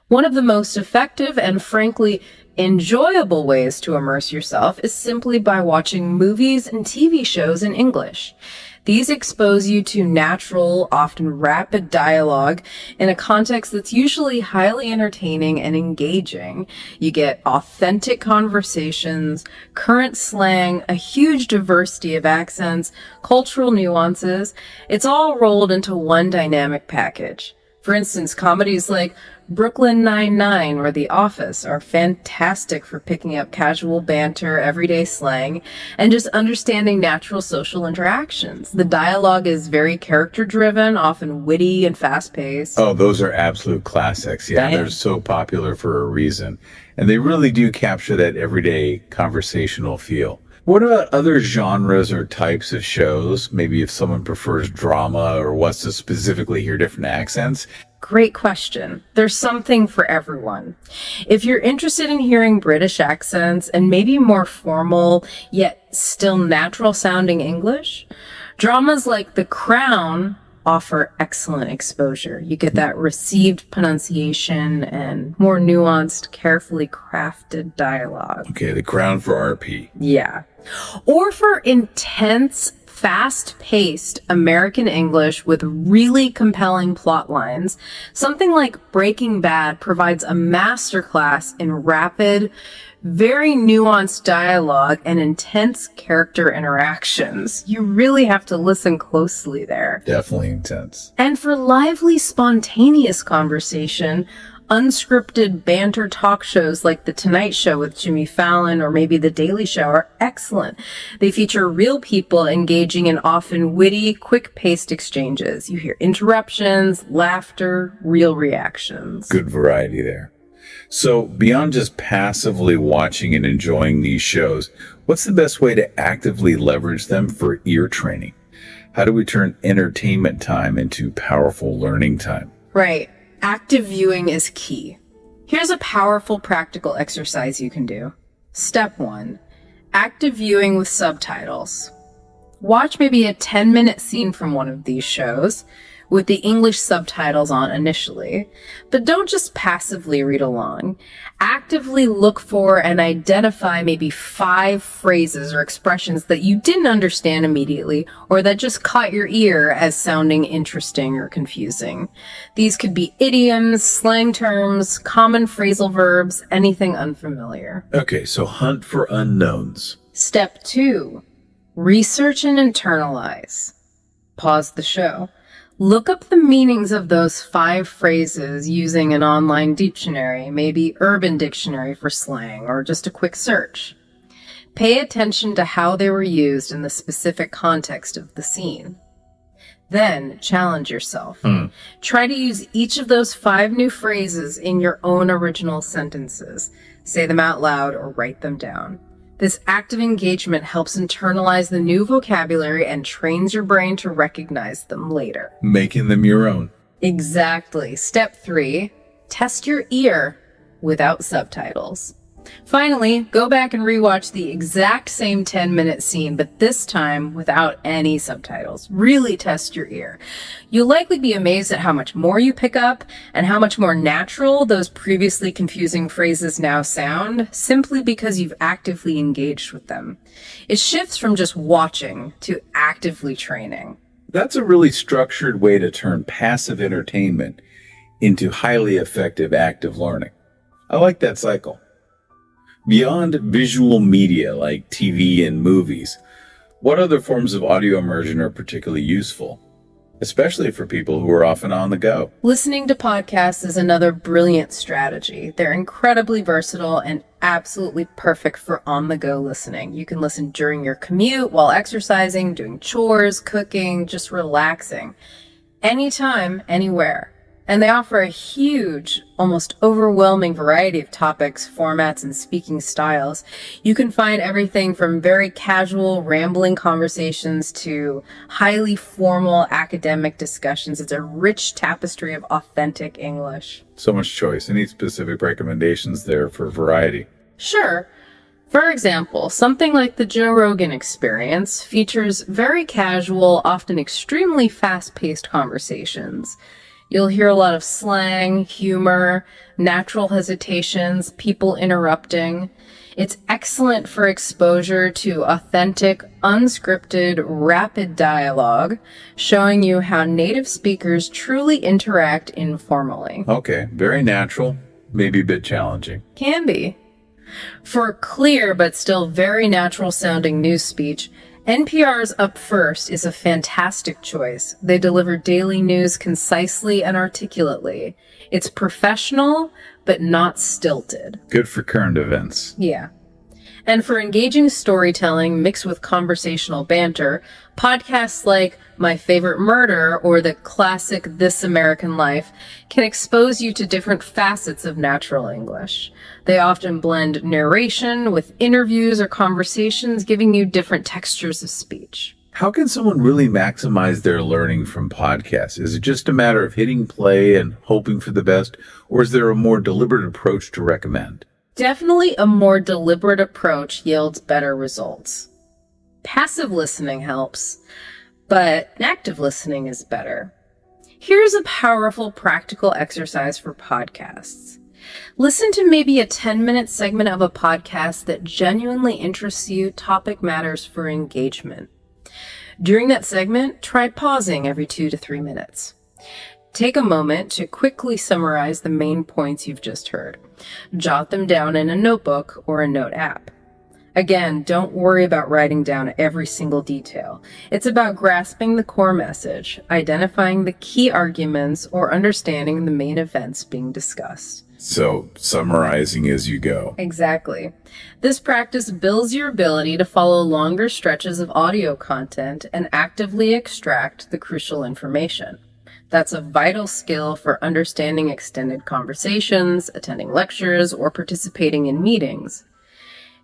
One of the most effective and frankly enjoyable ways to immerse yourself is simply by watching movies and TV shows in English. These expose you to natural, often rapid dialogue in a context that's usually highly entertaining and engaging. You get authentic conversations, current slang, a huge diversity of accents, cultural nuances. It's all rolled into one dynamic package. For instance, comedies like Brooklyn Nine-Nine or The Office are fantastic for picking up casual banter, everyday slang, and just understanding natural social interactions. The dialogue is very character-driven, often witty and fast-paced. Oh, those are absolute classics. Yeah, Damn. they're so popular for a reason. And they really do capture that everyday conversational feel. What about other genres or types of shows? Maybe if someone prefers drama or wants to specifically hear different accents? Great question. There's something for everyone. If you're interested in hearing British accents and maybe more formal, yet still natural sounding English, dramas like The Crown offer excellent exposure. You get that received pronunciation and more nuanced, carefully crafted dialogue. Okay, The Crown for RP. Yeah. Or for intense, fast-paced American English with really compelling plot lines, something like Breaking Bad provides a masterclass in rapid, very nuanced dialogue and intense character interactions. You really have to listen closely there. Definitely intense. And for lively, spontaneous conversation, unscripted banter talk shows like The Tonight Show with Jimmy Fallon or maybe The Daily Show are excellent. They feature real people engaging in often witty, quick-paced exchanges. You hear interruptions, laughter, real reactions. Good variety there. So beyond just passively watching and enjoying these shows, what's the best way to actively leverage them for ear training? How do we turn entertainment time into powerful learning time? Right. Active viewing is key. Here's a powerful practical exercise you can do. Step 1. Active viewing with subtitles. Watch maybe a 10-minute scene from one of these shows with the English subtitles on initially, but don't just passively read along. Actively look for and identify maybe 5 phrases or expressions that you didn't understand immediately or that just caught your ear as sounding interesting or confusing. These could be idioms, slang terms, common phrasal verbs, anything unfamiliar. Okay, so hunt for unknowns. Step 2. Research and internalize. Pause the show. Look up the meanings of those 5 phrases using an online dictionary, maybe Urban Dictionary for slang, or just a quick search. Pay attention to how they were used in the specific context of the scene. Then challenge yourself. Try to use each of those 5 new phrases in your own original sentences. Say them out loud or write them down. This active engagement helps internalize the new vocabulary and trains your brain to recognize them later. Making them your own. Exactly. Step 3, test your ear without subtitles. Finally, go back and rewatch the exact same 10-minute scene, but this time without any subtitles. Really test your ear. You'll likely be amazed at how much more you pick up and how much more natural those previously confusing phrases now sound, simply because you've actively engaged with them. It shifts from just watching to actively training. That's a really structured way to turn passive entertainment into highly effective active learning. I like that cycle. Beyond visual media like TV and movies, what other forms of audio immersion are particularly useful, especially for people who are often on the go? Listening to podcasts is another brilliant strategy. They're incredibly versatile and absolutely perfect for on-the-go listening. You can listen during your commute, while exercising, doing chores, cooking, just relaxing. Anytime, anywhere. And they offer a huge, almost overwhelming variety of topics, formats, and speaking styles. You can find everything from very casual, rambling conversations to highly formal academic discussions. It's a rich tapestry of authentic English. So much choice. Any specific recommendations there for variety? Sure. For example, something like the Joe Rogan Experience features very casual, often extremely fast-paced conversations. You'll hear a lot of slang, humor, natural hesitations, people interrupting. It's excellent for exposure to authentic, unscripted, rapid dialogue, showing you how native speakers truly interact informally. Okay, very natural, maybe a bit challenging. Can be. For clear but still very natural sounding news speech, NPR's Up First is a fantastic choice. They deliver daily news concisely and articulately. It's professional, but not stilted. Good for current events. Yeah. And for engaging storytelling mixed with conversational banter, podcasts like My Favorite Murder or the classic This American Life can expose you to different facets of natural English. They often blend narration with interviews or conversations, giving you different textures of speech. How can someone really maximize their learning from podcasts? Is it just a matter of hitting play and hoping for the best, or is there a more deliberate approach to recommend? Definitely a more deliberate approach yields better results. Passive listening helps, but active listening is better. Here's a powerful practical exercise for podcasts. Listen to maybe a 10-minute segment of a podcast that genuinely interests you. Topic matters for engagement. During that segment, try pausing every 2 to 3 minutes. Take a moment to quickly summarize the main points you've just heard. Jot them down in a notebook or a note app. Again, don't worry about writing down every single detail. It's about grasping the core message, identifying the key arguments, or understanding the main events being discussed. So, summarizing as you go. Exactly. This practice builds your ability to follow longer stretches of audio content and actively extract the crucial information. That's a vital skill for understanding extended conversations, attending lectures, or participating in meetings.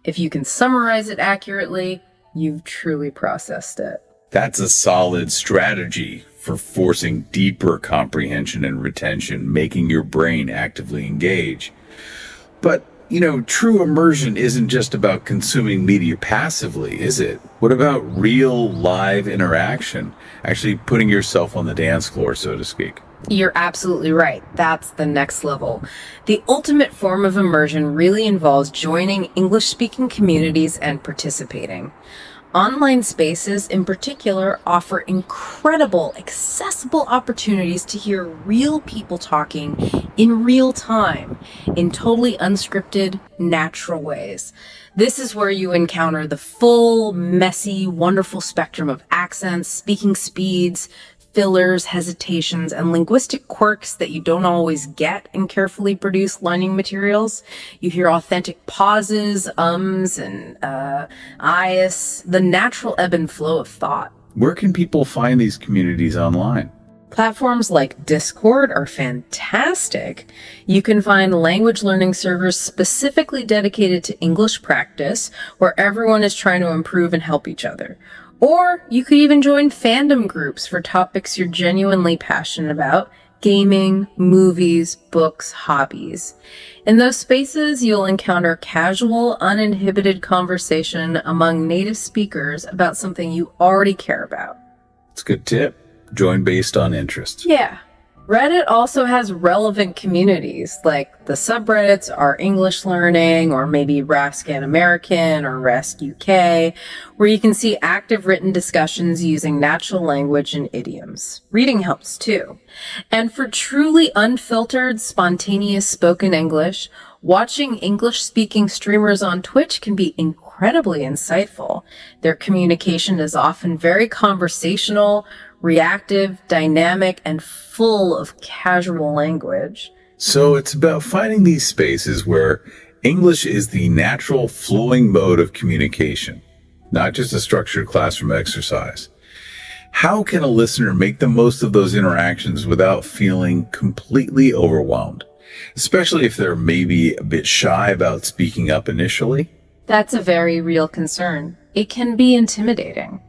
If you can summarize it accurately, you've truly processed it. That's a solid strategy for forcing deeper comprehension and retention, making your brain actively engage. But, true immersion isn't just about consuming media passively, is it? What about real live interaction? Actually putting yourself on the dance floor, so to speak. You're absolutely right. That's the next level. The ultimate form of immersion really involves joining English-speaking communities and participating. Online spaces, in particular, offer incredible, accessible opportunities to hear real people talking in real time, in totally unscripted, natural ways. This is where you encounter the full, messy, wonderful spectrum of accents, speaking speeds, fillers, hesitations, and linguistic quirks that you don't always get in carefully produced learning materials. You hear authentic pauses, ums, and ahs, the natural ebb and flow of thought. Where can people find these communities online? Platforms like Discord are fantastic. You can find language learning servers specifically dedicated to English practice, where everyone is trying to improve and help each other. Or you could even join fandom groups for topics you're genuinely passionate about: gaming, movies, books, hobbies. In those spaces, you'll encounter casual, uninhibited conversation among native speakers about something you already care about. It's a good tip. Join based on interest. Yeah. Reddit also has relevant communities, like the subreddits Our English Learning, or maybe Rascan American or Rask UK, where you can see active written discussions using natural language and idioms. Reading helps too. And for truly unfiltered, spontaneous spoken English, watching English-speaking streamers on Twitch can be incredibly insightful. Their communication is often very conversational, reactive, dynamic, and full of casual language. So it's about finding these spaces where English is the natural flowing mode of communication, not just a structured classroom exercise. How can a listener make the most of those interactions without feeling completely overwhelmed, especially if they're maybe a bit shy about speaking up initially? That's a very real concern. It can be intimidating.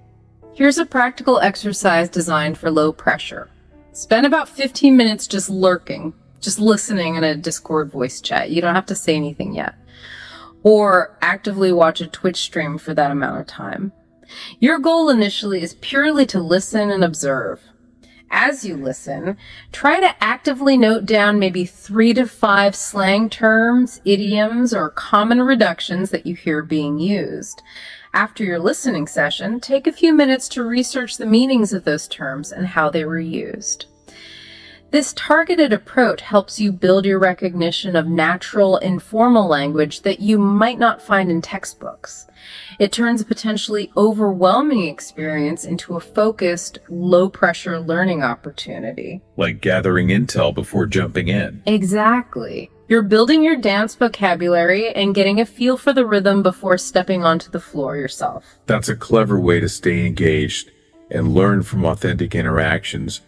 Here's a practical exercise designed for low pressure. Spend about 15 minutes just lurking, just listening in a Discord voice chat. You don't have to say anything yet. Or actively watch a Twitch stream for that amount of time. Your goal initially is purely to listen and observe. As you listen, try to actively note down maybe 3 to 5 slang terms, idioms, or common reductions that you hear being used. After your listening session, take a few minutes to research the meanings of those terms and how they were used. This targeted approach helps you build your recognition of natural, informal language that you might not find in textbooks. It turns a potentially overwhelming experience into a focused, low-pressure learning opportunity. Like gathering intel before jumping in. Exactly. You're building your dance vocabulary and getting a feel for the rhythm before stepping onto the floor yourself. That's a clever way to stay engaged and learn from authentic interactions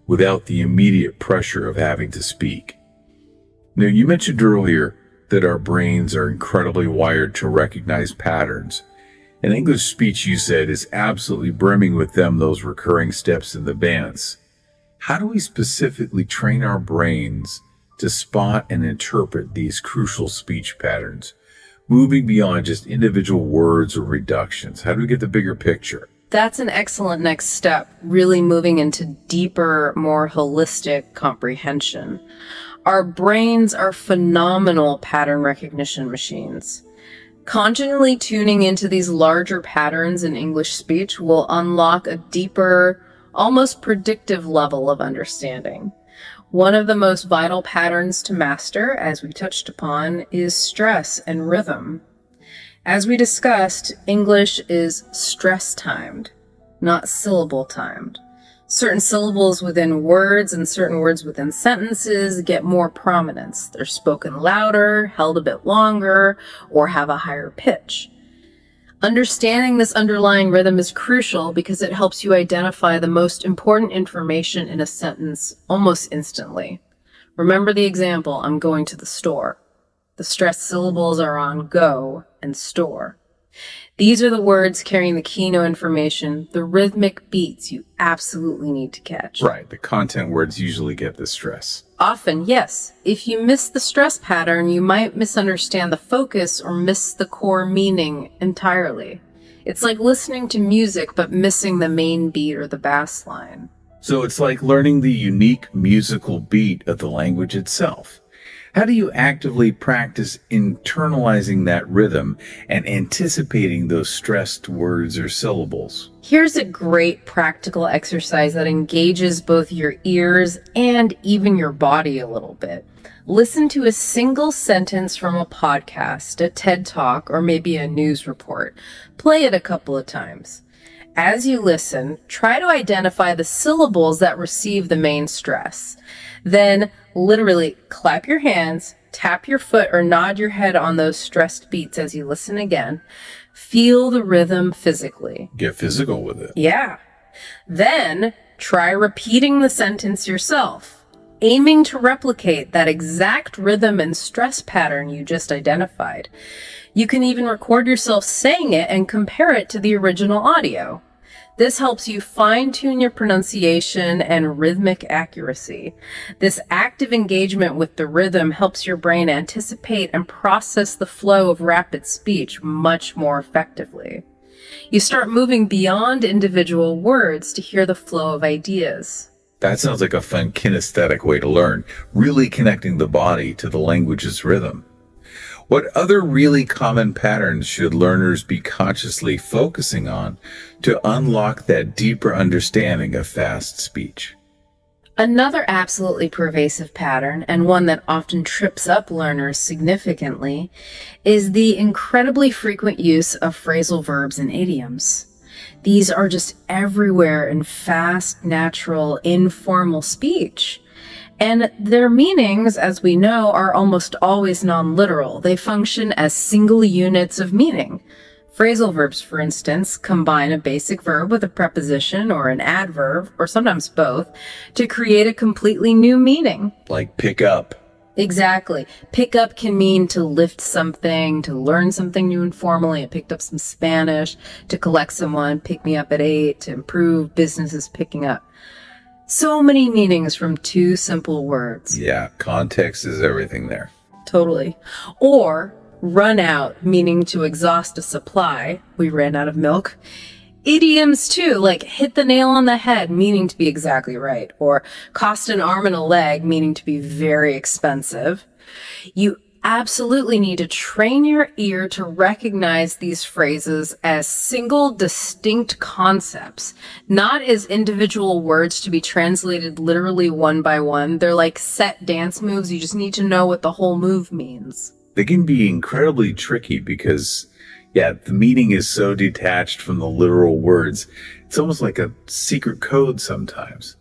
without the immediate pressure of having to speak. Now, you mentioned earlier that our brains are incredibly wired to recognize patterns. And English speech, you said, is absolutely brimming with them, those recurring steps in the dance. How do we specifically train our brains to spot and interpret these crucial speech patterns, moving beyond just individual words or reductions? How do we get the bigger picture? That's an excellent next step, really moving into deeper, more holistic comprehension. Our brains are phenomenal pattern recognition machines. Consciously tuning into these larger patterns in English speech will unlock a deeper, almost predictive level of understanding. One of the most vital patterns to master, as we touched upon, is stress and rhythm. As we discussed, English is stress-timed, not syllable-timed. Certain syllables within words and certain words within sentences get more prominence. They're spoken louder, held a bit longer, or have a higher pitch. Understanding this underlying rhythm is crucial because it helps you identify the most important information in a sentence almost instantly. Remember the example, I'm going to the store. The stressed syllables are on go and store. These are the words carrying the keynote information, the rhythmic beats you absolutely need to catch. Right, the content words usually get the stress. Often, yes. If you miss the stress pattern, you might misunderstand the focus or miss the core meaning entirely. It's like listening to music but missing the main beat or the bass line. So it's like learning the unique musical beat of the language itself. How do you actively practice internalizing that rhythm and anticipating those stressed words or syllables? Here's a great practical exercise that engages both your ears and even your body a little bit. Listen to a single sentence from a podcast, a TED Talk, or maybe a news report. Play it a couple of times. As you listen, try to identify the syllables that receive the main stress. Then literally clap your hands, tap your foot, or nod your head on those stressed beats as you listen again. Feel the rhythm physically. Get physical with it. Yeah. Then try repeating the sentence yourself, aiming to replicate that exact rhythm and stress pattern you just identified. You can even record yourself saying it and compare it to the original audio. This helps you fine-tune your pronunciation and rhythmic accuracy. This active engagement with the rhythm helps your brain anticipate and process the flow of rapid speech much more effectively. You start moving beyond individual words to hear the flow of ideas. That sounds like a fun kinesthetic way to learn, really connecting the body to the language's rhythm. What other really common patterns should learners be consciously focusing on to unlock that deeper understanding of fast speech? Another absolutely pervasive pattern, and one that often trips up learners significantly, is the incredibly frequent use of phrasal verbs and idioms. These are just everywhere in fast, natural, informal speech. And their meanings, as we know, are almost always non-literal. They function as single units of meaning. Phrasal verbs, for instance, combine a basic verb with a preposition or an adverb, or sometimes both, to create a completely new meaning. Like pick up. Exactly. Pick up can mean to lift something, to learn something new informally. I picked up some Spanish, to collect someone, pick me up at 8, to improve, business is picking up. So many meanings from two simple words. Yeah, context is everything there. Totally. Or run out, meaning to exhaust a supply. We ran out of milk. Idioms too, like hit the nail on the head, meaning to be exactly right, or cost an arm and a leg, meaning to be very expensive. You absolutely need to train your ear to recognize these phrases as single distinct concepts, not as individual words to be translated literally one by one. They're like set dance moves. You just need to know what the whole move means. They can be incredibly tricky because, yeah, the meaning is so detached from the literal words. It's almost like a secret code sometimes.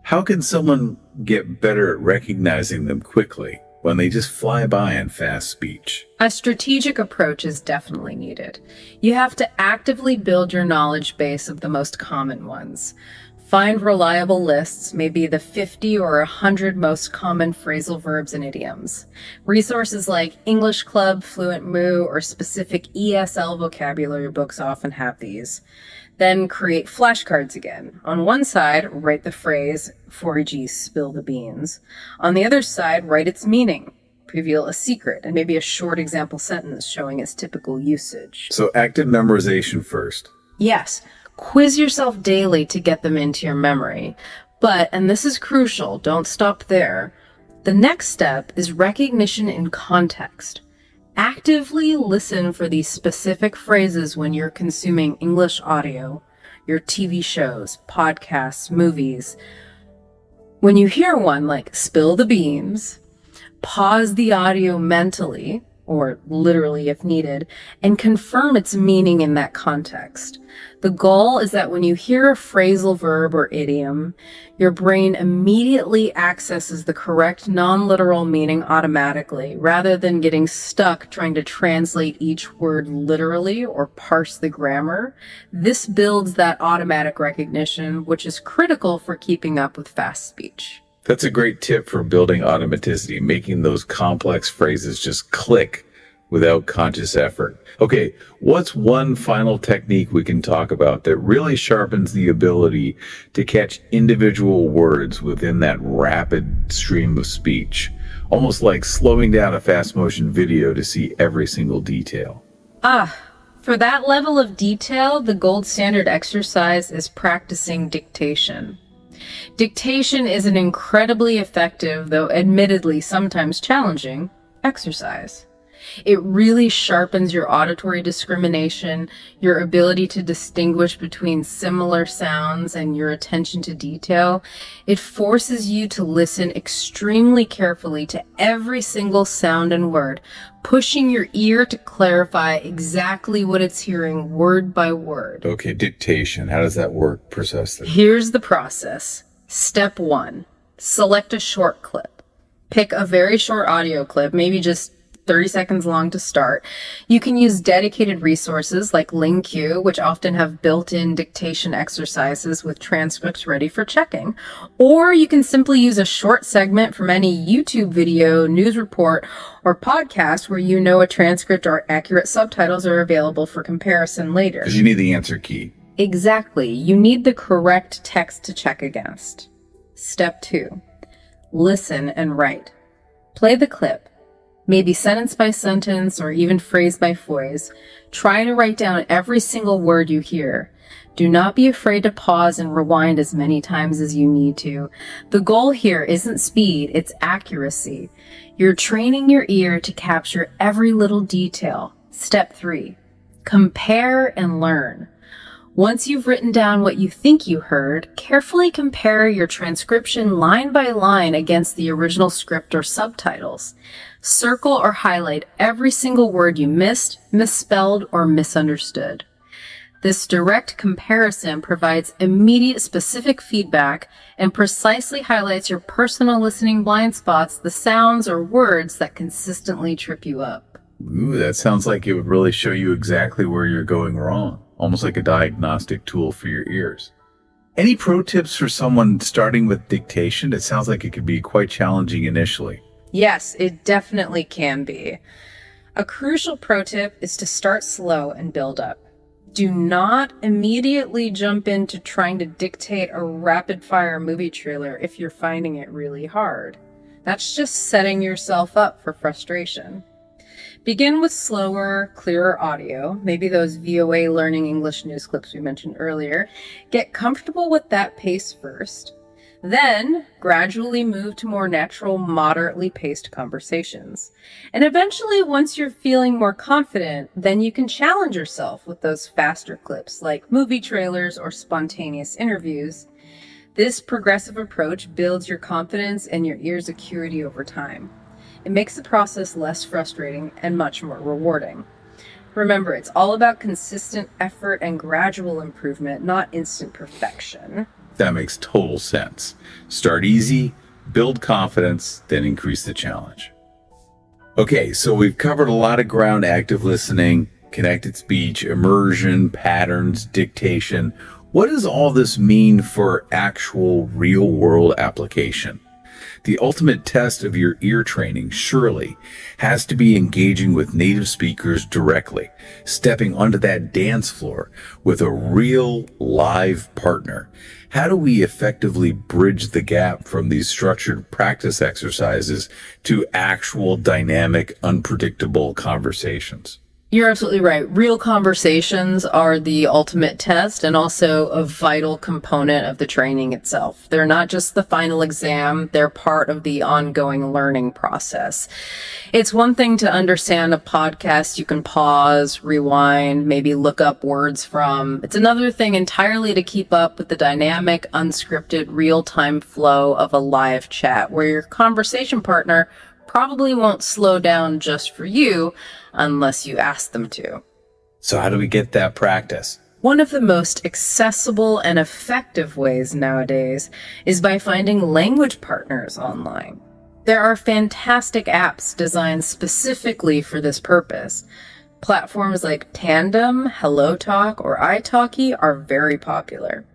How can someone get better at recognizing them quickly when they just fly by in fast speech? A strategic approach is definitely needed. You have to actively build your knowledge base of the most common ones. Find reliable lists, maybe the 50 or 100 most common phrasal verbs and idioms. Resources like English Club, Fluent Moo, or specific ESL vocabulary books often have these. Then create flashcards again. On one side, write the phrase, 4G, spill the beans. On the other side, write its meaning, reveal a secret, and maybe a short example sentence showing its typical usage. So active memorization first. Yes, quiz yourself daily to get them into your memory. But, and this is crucial, don't stop there. The next step is recognition in context. Actively listen for these specific phrases when you're consuming English audio, your TV shows, podcasts, movies. When you hear one like spill the beans, pause the audio mentally, or literally if needed, and confirm its meaning in that context. The goal is that when you hear a phrasal verb or idiom, your brain immediately accesses the correct non-literal meaning automatically, rather than getting stuck trying to translate each word literally or parse the grammar. This builds that automatic recognition, which is critical for keeping up with fast speech. That's a great tip for building automaticity, making those complex phrases just click without conscious effort. Okay, what's one final technique we can talk about that really sharpens the ability to catch individual words within that rapid stream of speech? Almost like slowing down a fast motion video to see every single detail. For that level of detail, the gold standard exercise is practicing dictation. Dictation is an incredibly effective, though admittedly sometimes challenging, exercise. It really sharpens your auditory discrimination, your ability to distinguish between similar sounds, and your attention to detail. It forces you to listen extremely carefully to every single sound and word, pushing your ear to clarify exactly what it's hearing word by word. Okay, dictation. How does that work precisely? Here's the process. Step 1. Select a short clip. Pick a very short audio clip, maybe just 30 seconds long to start. You can use dedicated resources like LingQ, which often have built-in dictation exercises with transcripts ready for checking. Or you can simply use a short segment from any YouTube video, news report, or podcast where you know a transcript or accurate subtitles are available for comparison later. Because you need the answer key. Exactly. You need the correct text to check against. Step 2. Listen and write. Play the clip. Maybe sentence by sentence or even phrase by phrase. Try to write down every single word you hear. Do not be afraid to pause and rewind as many times as you need to. The goal here isn't speed, it's accuracy. You're training your ear to capture every little detail. Step 3. Compare and learn. Once you've written down what you think you heard, carefully compare your transcription line by line against the original script or subtitles. Circle or highlight every single word you missed, misspelled, or misunderstood. This direct comparison provides immediate specific feedback and precisely highlights your personal listening blind spots, the sounds or words that consistently trip you up. Ooh, that sounds like it would really show you exactly where you're going wrong. Almost like a diagnostic tool for your ears. Any pro tips for someone starting with dictation? It sounds like it could be quite challenging initially. Yes, it definitely can be. A crucial pro tip is to start slow and build up. Do not immediately jump into trying to dictate a rapid-fire movie trailer if you're finding it really hard. That's just setting yourself up for frustration. Begin with slower, clearer audio, maybe those VOA Learning English news clips we mentioned earlier. Get comfortable with that pace first. Then gradually move to more natural, moderately paced conversations. And eventually, once you're feeling more confident, then you can challenge yourself with those faster clips like movie trailers or spontaneous interviews. This progressive approach builds your confidence and your ear's acuity over time. It makes the process less frustrating and much more rewarding. Remember, it's all about consistent effort and gradual improvement, not instant perfection. That makes total sense. Start easy, build confidence, then increase the challenge. Okay, so we've covered a lot of ground: active listening, connected speech, immersion, patterns, dictation. What does all this mean for actual real-world application? The ultimate test of your ear training surely has to be engaging with native speakers directly, stepping onto that dance floor with a real live partner. How do we effectively bridge the gap from these structured practice exercises to actual dynamic, unpredictable conversations? You're absolutely right. Real conversations are the ultimate test and also a vital component of the training itself. They're not just the final exam, they're part of the ongoing learning process. It's one thing to understand a podcast you can pause, rewind, maybe look up words from. It's another thing entirely to keep up with the dynamic, unscripted, real-time flow of a live chat where your conversation partner probably won't slow down just for you unless you ask them to. So how do we get that practice? One of the most accessible and effective ways nowadays is by finding language partners online. There are fantastic apps designed specifically for this purpose. Platforms like Tandem, HelloTalk, or italki are very popular.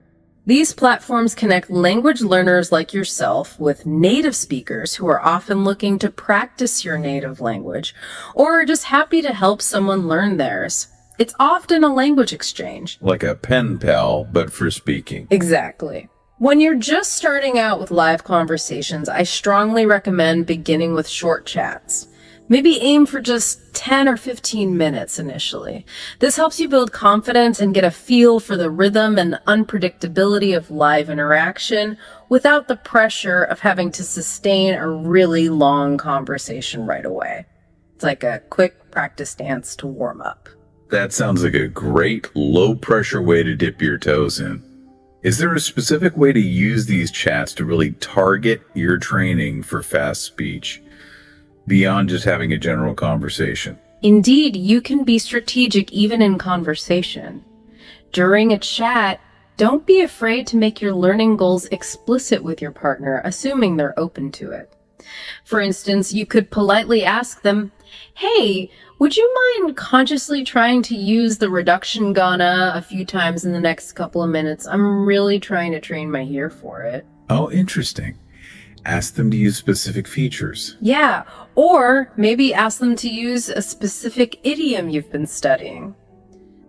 These platforms connect language learners like yourself with native speakers who are often looking to practice your native language or are just happy to help someone learn theirs. It's often a language exchange. Like a pen pal, but for speaking. Exactly. When you're just starting out with live conversations, I strongly recommend beginning with short chats. Maybe aim for just 10 or 15 minutes initially. This helps you build confidence and get a feel for the rhythm and unpredictability of live interaction without the pressure of having to sustain a really long conversation right away. It's like a quick practice dance to warm up. That sounds like a great low-pressure way to dip your toes in. Is there a specific way to use these chats to really target ear training for fast speech, beyond just having a general conversation? Indeed, you can be strategic even in conversation. During a chat, don't be afraid to make your learning goals explicit with your partner, assuming they're open to it. For instance, you could politely ask them, "Hey, would you mind consciously trying to use the reduction gana a few times in the next couple of minutes? I'm really trying to train my ear for it." Oh, interesting. Ask them to use specific features. Yeah, or maybe ask them to use a specific idiom you've been studying.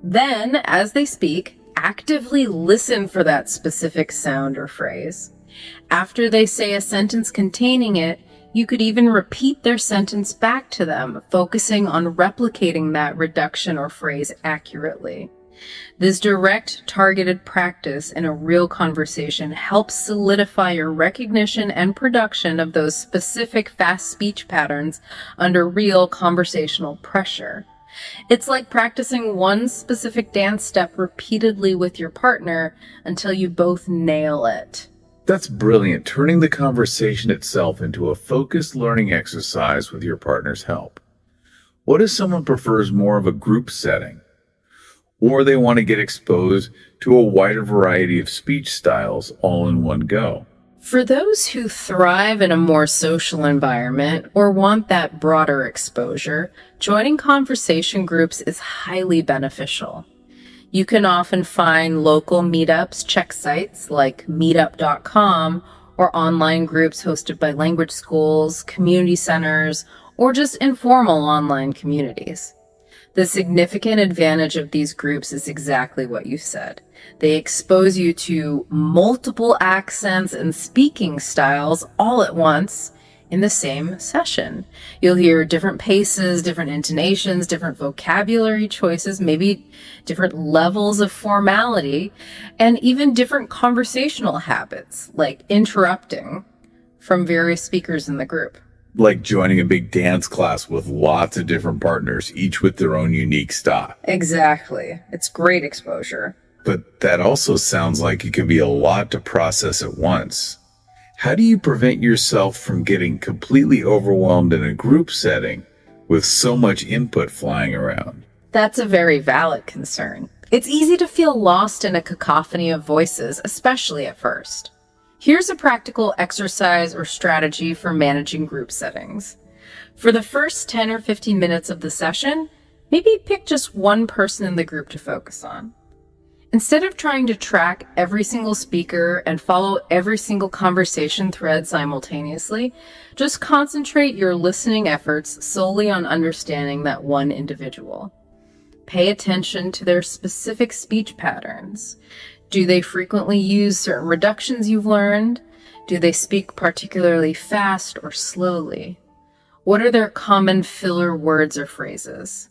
Then, as they speak, actively listen for that specific sound or phrase. After they say a sentence containing it, you could even repeat their sentence back to them, focusing on replicating that reduction or phrase accurately. This direct, targeted practice in a real conversation helps solidify your recognition and production of those specific fast speech patterns under real conversational pressure. It's like practicing one specific dance step repeatedly with your partner until you both nail it. That's brilliant, turning the conversation itself into a focused learning exercise with your partner's help. What if someone prefers more of a group setting, or they want to get exposed to a wider variety of speech styles all in one go? For those who thrive in a more social environment or want that broader exposure, joining conversation groups is highly beneficial. You can often find local meetups, check sites like meetup.com, or online groups hosted by language schools, community centers, or just informal online communities. The significant advantage of these groups is exactly what you said. They expose you to multiple accents and speaking styles all at once in the same session. You'll hear different paces, different intonations, different vocabulary choices, maybe different levels of formality, and even different conversational habits, like interrupting from various speakers in the group. Like joining a big dance class with lots of different partners, each with their own unique style. Exactly. It's great exposure. But that also sounds like it can be a lot to process at once. How do you prevent yourself from getting completely overwhelmed in a group setting with so much input flying around? That's a very valid concern. It's easy to feel lost in a cacophony of voices, especially at first. Here's a practical exercise or strategy for managing group settings. For the first 10 or 15 minutes of the session, maybe pick just one person in the group to focus on. Instead of trying to track every single speaker and follow every single conversation thread simultaneously, just concentrate your listening efforts solely on understanding that one individual. Pay attention to their specific speech patterns. Do they frequently use certain reductions you've learned? Do they speak particularly fast or slowly? What are their common filler words or phrases?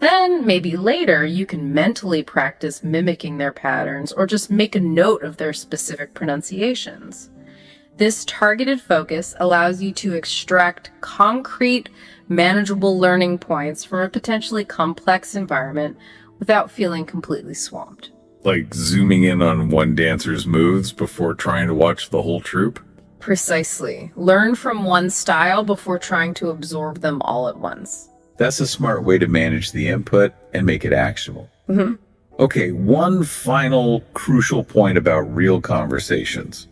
Then maybe later you can mentally practice mimicking their patterns or just make a note of their specific pronunciations. This targeted focus allows you to extract concrete, manageable learning points from a potentially complex environment without feeling completely swamped. Like zooming in on one dancer's moves before trying to watch the whole troupe? Precisely. Learn from one style before trying to absorb them all at once. That's a smart way to manage the input and make it actionable. Mm-hmm. Okay, one final crucial point about real conversations.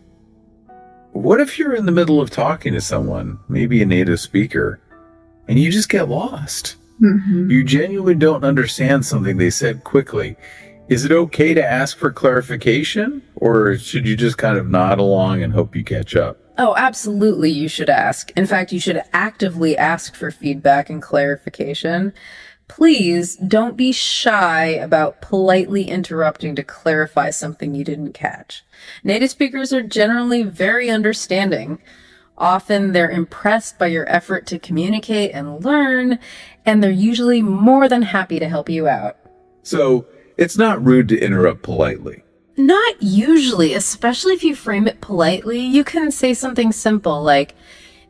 What if you're in the middle of talking to someone, maybe a native speaker, and you just get lost? Mm-hmm. You genuinely don't understand something they said quickly. Is it okay to ask for clarification, or should you just kind of nod along and hope you catch up? Oh, absolutely, you should ask. In fact, you should actively ask for feedback and clarification. Please don't be shy about politely interrupting to clarify something you didn't catch. Native speakers are generally very understanding. Often they're impressed by your effort to communicate and learn, and they're usually more than happy to help you out. So, it's not rude to interrupt politely. Not usually, especially if you frame it politely. You can say something simple like,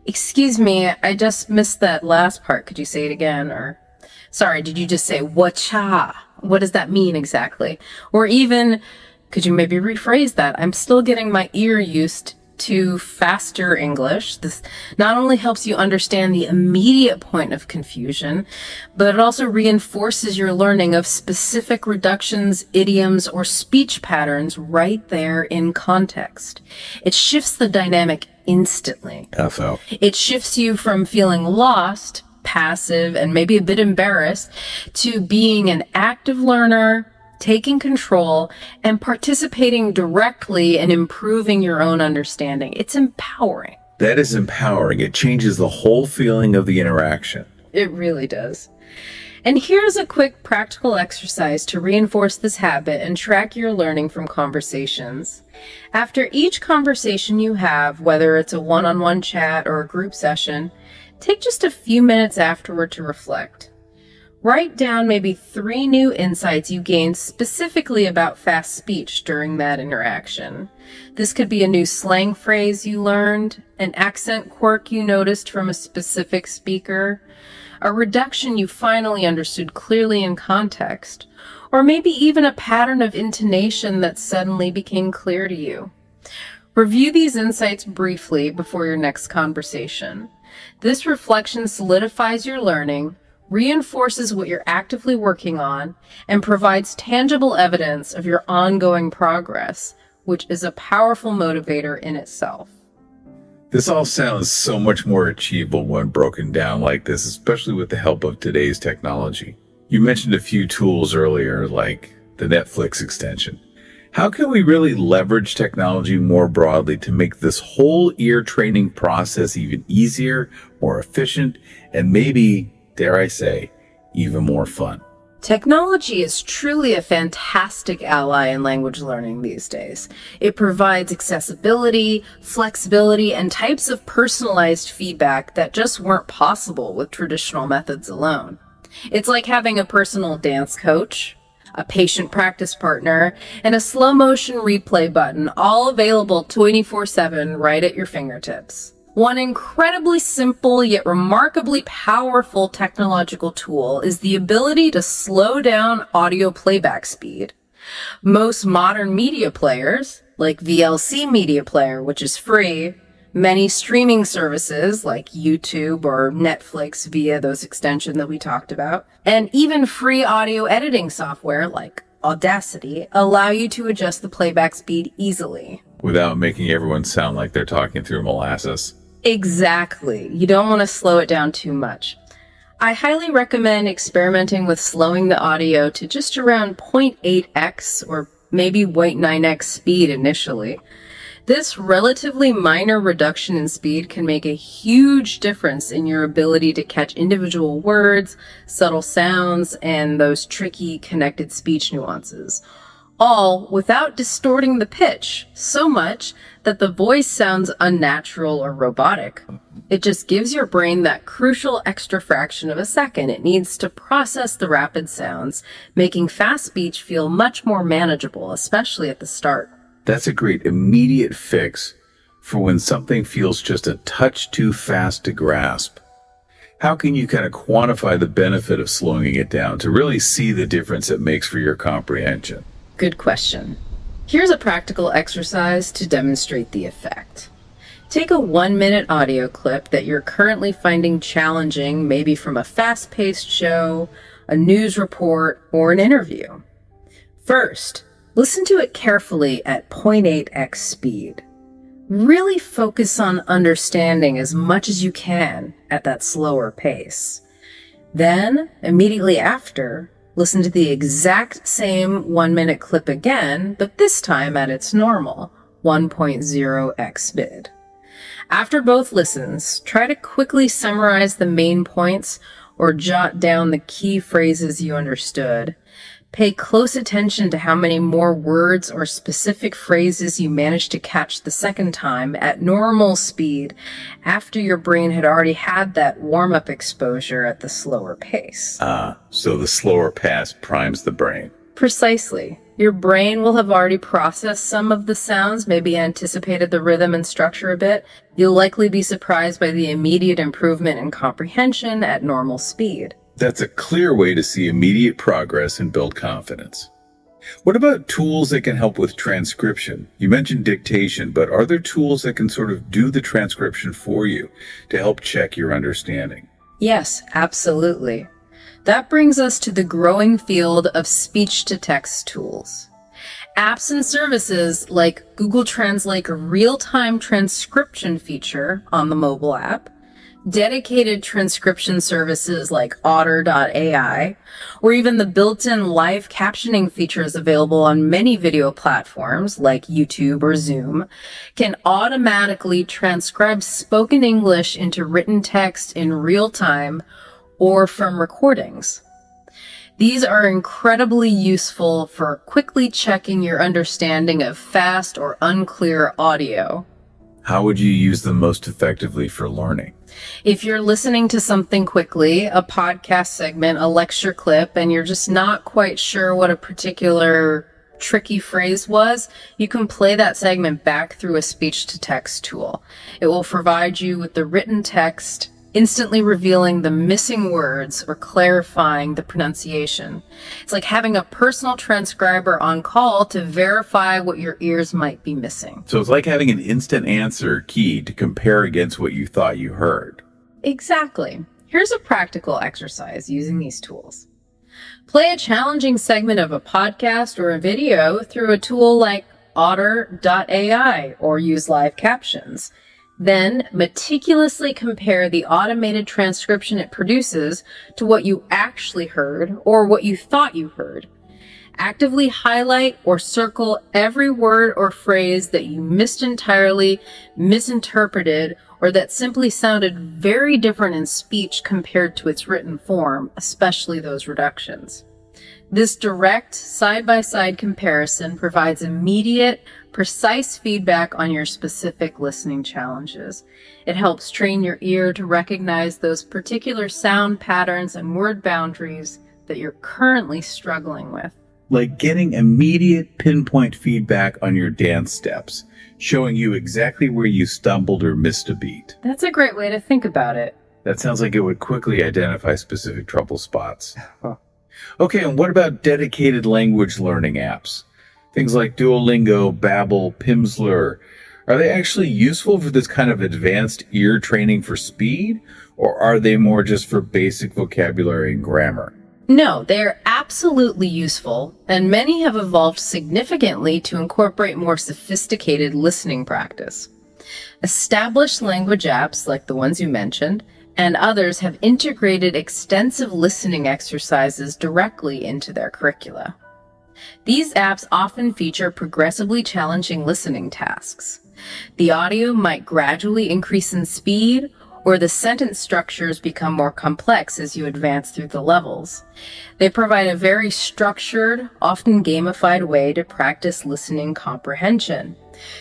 "Excuse me, I just missed that last part. Could you say it again?" Or, "Sorry, did you just say wacha? What does that mean exactly?" Or even, "Could you maybe rephrase that? I'm still getting my ear used to faster English." This not only helps you understand the immediate point of confusion, but it also reinforces your learning of specific reductions, idioms, or speech patterns right there in context. It shifts the dynamic instantly. FO. It shifts you from feeling lost, passive, and maybe a bit embarrassed to being an active learner, taking control, and participating directly in improving your own understanding. It's empowering. That is empowering. It changes the whole feeling of the interaction. It really does. And here's a quick practical exercise to reinforce this habit and track your learning from conversations. After each conversation you have, whether it's a one-on-one chat or a group session, take just a few minutes afterward to reflect. Write down maybe 3 new insights you gained specifically about fast speech during that interaction. This could be a new slang phrase you learned, an accent quirk you noticed from a specific speaker, a reduction you finally understood clearly in context, or maybe even a pattern of intonation that suddenly became clear to you. Review these insights briefly before your next conversation. This reflection solidifies your learning, reinforces what you're actively working on, and provides tangible evidence of your ongoing progress, which is a powerful motivator in itself. This all sounds so much more achievable when broken down like this, especially with the help of today's technology. You mentioned a few tools earlier, like the Netflix extension. How can we really leverage technology more broadly to make this whole ear training process even easier, more efficient, and maybe, dare I say, even more fun? Technology is truly a fantastic ally in language learning these days. It provides accessibility, flexibility, and types of personalized feedback that just weren't possible with traditional methods alone. It's like having a personal dance coach, a patient practice partner, and a slow motion replay button, all available 24/7 right at your fingertips. One incredibly simple yet remarkably powerful technological tool is the ability to slow down audio playback speed. Most modern media players, like VLC Media Player, which is free, many streaming services like YouTube or Netflix via those extensions that we talked about, and even free audio editing software like Audacity allow you to adjust the playback speed easily. Without making everyone sound like they're talking through molasses. Exactly. You don't want to slow it down too much. I highly recommend experimenting with slowing the audio to just around 0.8x or maybe 0.9x speed initially. This relatively minor reduction in speed can make a huge difference in your ability to catch individual words, subtle sounds, and those tricky connected speech nuances, all without distorting the pitch so much that the voice sounds unnatural or robotic. It just gives your brain that crucial extra fraction of a second it needs to process the rapid sounds, making fast speech feel much more manageable, especially at the start. That's a great immediate fix for when something feels just a touch too fast to grasp. How can you kind of quantify the benefit of slowing it down to really see the difference it makes for your comprehension? Good question. Here's a practical exercise to demonstrate the effect. Take a 1-minute audio clip that you're currently finding challenging, maybe from a fast-paced show, a news report, or an interview. First, listen to it carefully at 0.8x speed. Really focus on understanding as much as you can at that slower pace. Then, immediately after, listen to the exact same 1-minute clip again, but this time at its normal 1.0x speed. After both listens, try to quickly summarize the main points or jot down the key phrases you understood. Pay close attention to how many more words or specific phrases you managed to catch the second time at normal speed after your brain had already had that warm-up exposure at the slower pace. So the slower pass primes the brain. Precisely. Your brain will have already processed some of the sounds, maybe anticipated the rhythm and structure a bit. You'll likely be surprised by the immediate improvement in comprehension at normal speed. That's a clear way to see immediate progress and build confidence. What about tools that can help with transcription? You mentioned dictation, but are there tools that can sort of do the transcription for you to help check your understanding? Yes, absolutely. That brings us to the growing field of speech-to-text tools. Apps and services like Google Translate's real-time transcription feature on the mobile app, dedicated transcription services like Otter.ai, or even the built-in live captioning features available on many video platforms like YouTube or Zoom, can automatically transcribe spoken English into written text in real time or from recordings. These are incredibly useful for quickly checking your understanding of fast or unclear audio. How would you use them most effectively for learning? If you're listening to something quickly, a podcast segment, a lecture clip, and you're just not quite sure what a particular tricky phrase was, you can play that segment back through a speech-to-text tool. It will provide you with the written text, instantly revealing the missing words or clarifying the pronunciation. It's like having a personal transcriber on call to verify what your ears might be missing. So it's like having an instant answer key to compare against what you thought you heard. Exactly. Here's a practical exercise using these tools. Play a challenging segment of a podcast or a video through a tool like Otter.ai or use live captions. Then meticulously compare the automated transcription it produces to what you actually heard or what you thought you heard. Actively highlight or circle every word or phrase that you missed entirely, misinterpreted, or that simply sounded very different in speech compared to its written form, especially those reductions. This direct side-by-side comparison provides immediate, precise feedback on your specific listening challenges. It helps train your ear to recognize those particular sound patterns and word boundaries that you're currently struggling with. Like getting immediate pinpoint feedback on your dance steps, showing you exactly where you stumbled or missed a beat. That's a great way to think about it. That sounds like it would quickly identify specific trouble spots. Okay, and what about dedicated language learning apps? Things like Duolingo, Babbel, Pimsleur. Are they actually useful for this kind of advanced ear training for speed? Or are they more just for basic vocabulary and grammar? No, they are absolutely useful, and many have evolved significantly to incorporate more sophisticated listening practice. Established language apps, like the ones you mentioned, and others have integrated extensive listening exercises directly into their curricula. These apps often feature progressively challenging listening tasks. The audio might gradually increase in speed, or the sentence structures become more complex as you advance through the levels. They provide a very structured, often gamified way to practice listening comprehension.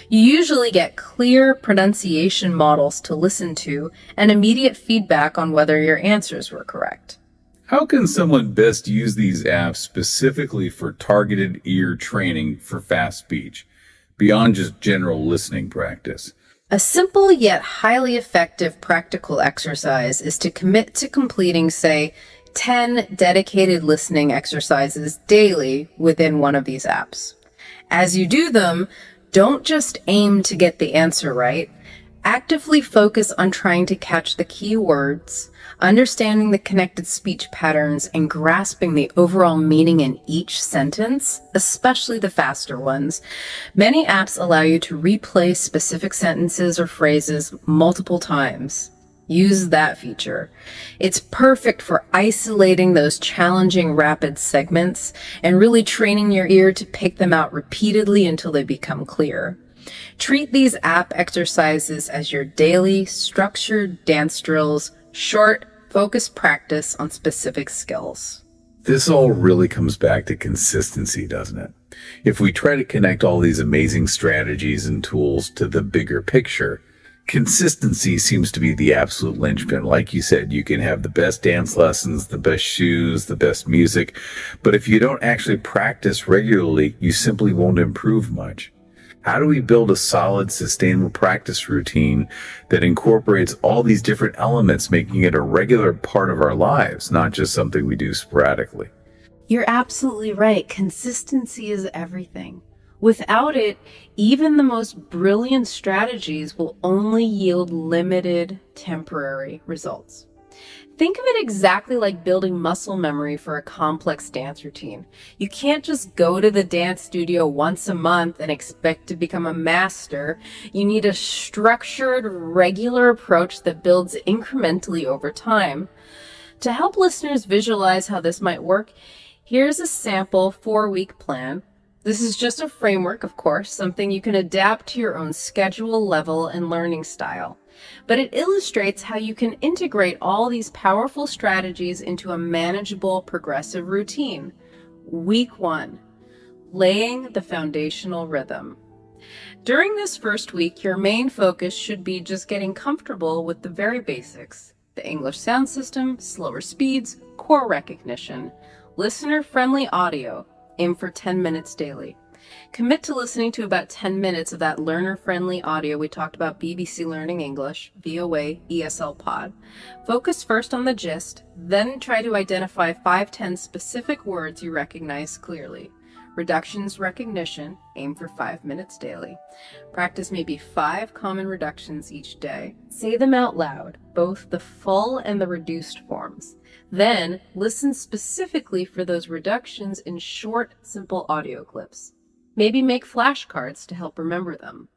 You usually get clear pronunciation models to listen to and immediate feedback on whether your answers were correct. How can someone best use these apps specifically for targeted ear training for fast speech, beyond just general listening practice? A simple yet highly effective practical exercise is to commit to completing, say, 10 dedicated listening exercises daily within one of these apps. As you do them, don't just aim to get the answer right. Actively focus on trying to catch the key words, understanding the connected speech patterns, and grasping the overall meaning in each sentence, especially the faster ones. Many apps allow you to replay specific sentences or phrases multiple times. Use that feature. It's perfect for isolating those challenging rapid segments and really training your ear to pick them out repeatedly until they become clear. Treat these app exercises as your daily, structured dance drills, short, focused practice on specific skills. This all really comes back to consistency, doesn't it? If we try to connect all these amazing strategies and tools to the bigger picture, consistency seems to be the absolute linchpin. Like you said, you can have the best dance lessons, the best shoes, the best music, but if you don't actually practice regularly, you simply won't improve much. How do we build a solid, sustainable practice routine that incorporates all these different elements, making it a regular part of our lives, not just something we do sporadically? You're absolutely right. Consistency is everything. Without it, even the most brilliant strategies will only yield limited, temporary results. Think of it exactly like building muscle memory for a complex dance routine. You can't just go to the dance studio once a month and expect to become a master. You need a structured, regular approach that builds incrementally over time. To help listeners visualize how this might work, here's a sample 4-week plan. This is just a framework, of course, something you can adapt to your own schedule, level, and learning style. But it illustrates how you can integrate all these powerful strategies into a manageable, progressive routine. Week 1, laying the foundational rhythm. During this first week, your main focus should be just getting comfortable with the very basics: the English sound system, slower speeds, core recognition, listener-friendly audio. Aim for 10 minutes daily. Commit to listening to about 10 minutes of that learner-friendly audio we talked about, BBC Learning English, VOA, ESL Pod. Focus first on the gist, then try to identify 5-10 specific words you recognize clearly. Reductions recognition, aim for 5 minutes daily. Practice maybe 5 common reductions each day. Say them out loud, both the full and the reduced forms. Then listen specifically for those reductions in short, simple audio clips. Maybe make flashcards to help remember them.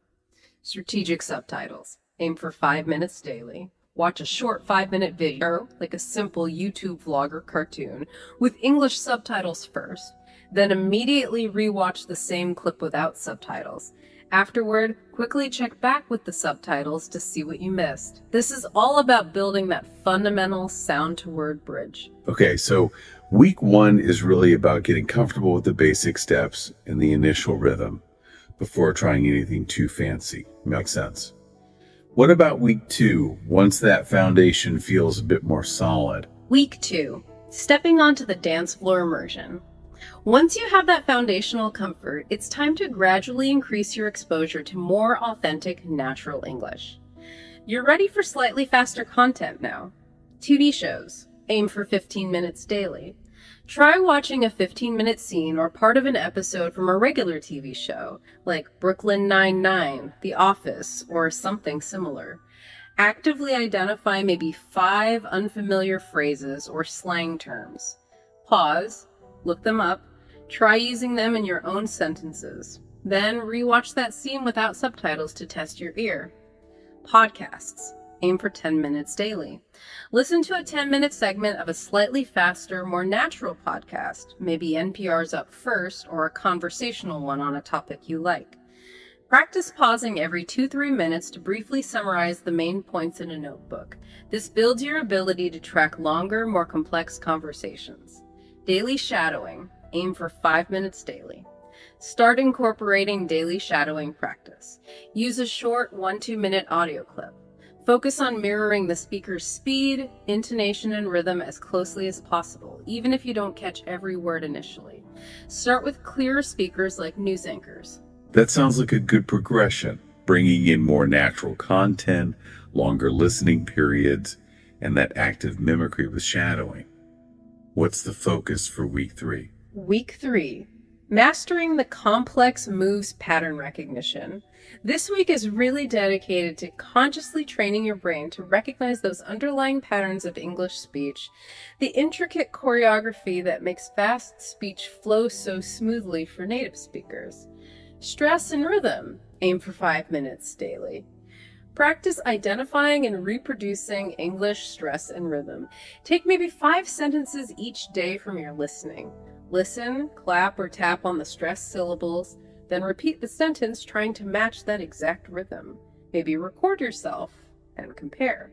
Strategic subtitles. Aim for 5 minutes daily. Watch a short 5-minute video, like a simple YouTube vlog or cartoon, with English subtitles first. Then immediately rewatch the same clip without subtitles. Afterward, quickly check back with the subtitles to see what you missed. This is all about building that fundamental sound-to-word bridge. Okay, so week 1 is really about getting comfortable with the basic steps and the initial rhythm before trying anything too fancy. Makes sense. What about week 2, once that foundation feels a bit more solid? Week 2, stepping onto the dance floor immersion. Once you have that foundational comfort, it's time to gradually increase your exposure to more authentic, natural English. You're ready for slightly faster content now. TV shows. Aim for 15 minutes daily. Try watching a 15-minute scene or part of an episode from a regular TV show, like Brooklyn Nine-Nine, The Office, or something similar. Actively identify maybe 5 unfamiliar phrases or slang terms. Pause, look them up, try using them in your own sentences. Then rewatch that scene without subtitles to test your ear. Podcasts. Aim for 10 minutes daily. Listen to a 10-minute segment of a slightly faster, more natural podcast, maybe NPR's Up First or a conversational one on a topic you like. Practice pausing every 2-3 minutes to briefly summarize the main points in a notebook. This builds your ability to track longer, more complex conversations. Daily shadowing. Aim for 5 minutes daily. Start incorporating daily shadowing practice. Use a short 1-2 minute audio clip. Focus on mirroring the speaker's speed, intonation, and rhythm as closely as possible, even if you don't catch every word initially. Start with clearer speakers like news anchors. That sounds like a good progression, bringing in more natural content, longer listening periods, and that active mimicry with shadowing. What's the focus for week 3? Week 3, mastering the complex moves pattern recognition. This week is really dedicated to consciously training your brain to recognize those underlying patterns of English speech, the intricate choreography that makes fast speech flow so smoothly for native speakers. Stress and rhythm. Aim for 5 minutes daily. Practice identifying and reproducing English stress and rhythm. Take maybe 5 sentences each day from your listening. Listen, clap, or tap on the stressed syllables, then repeat the sentence trying to match that exact rhythm. Maybe record yourself and compare.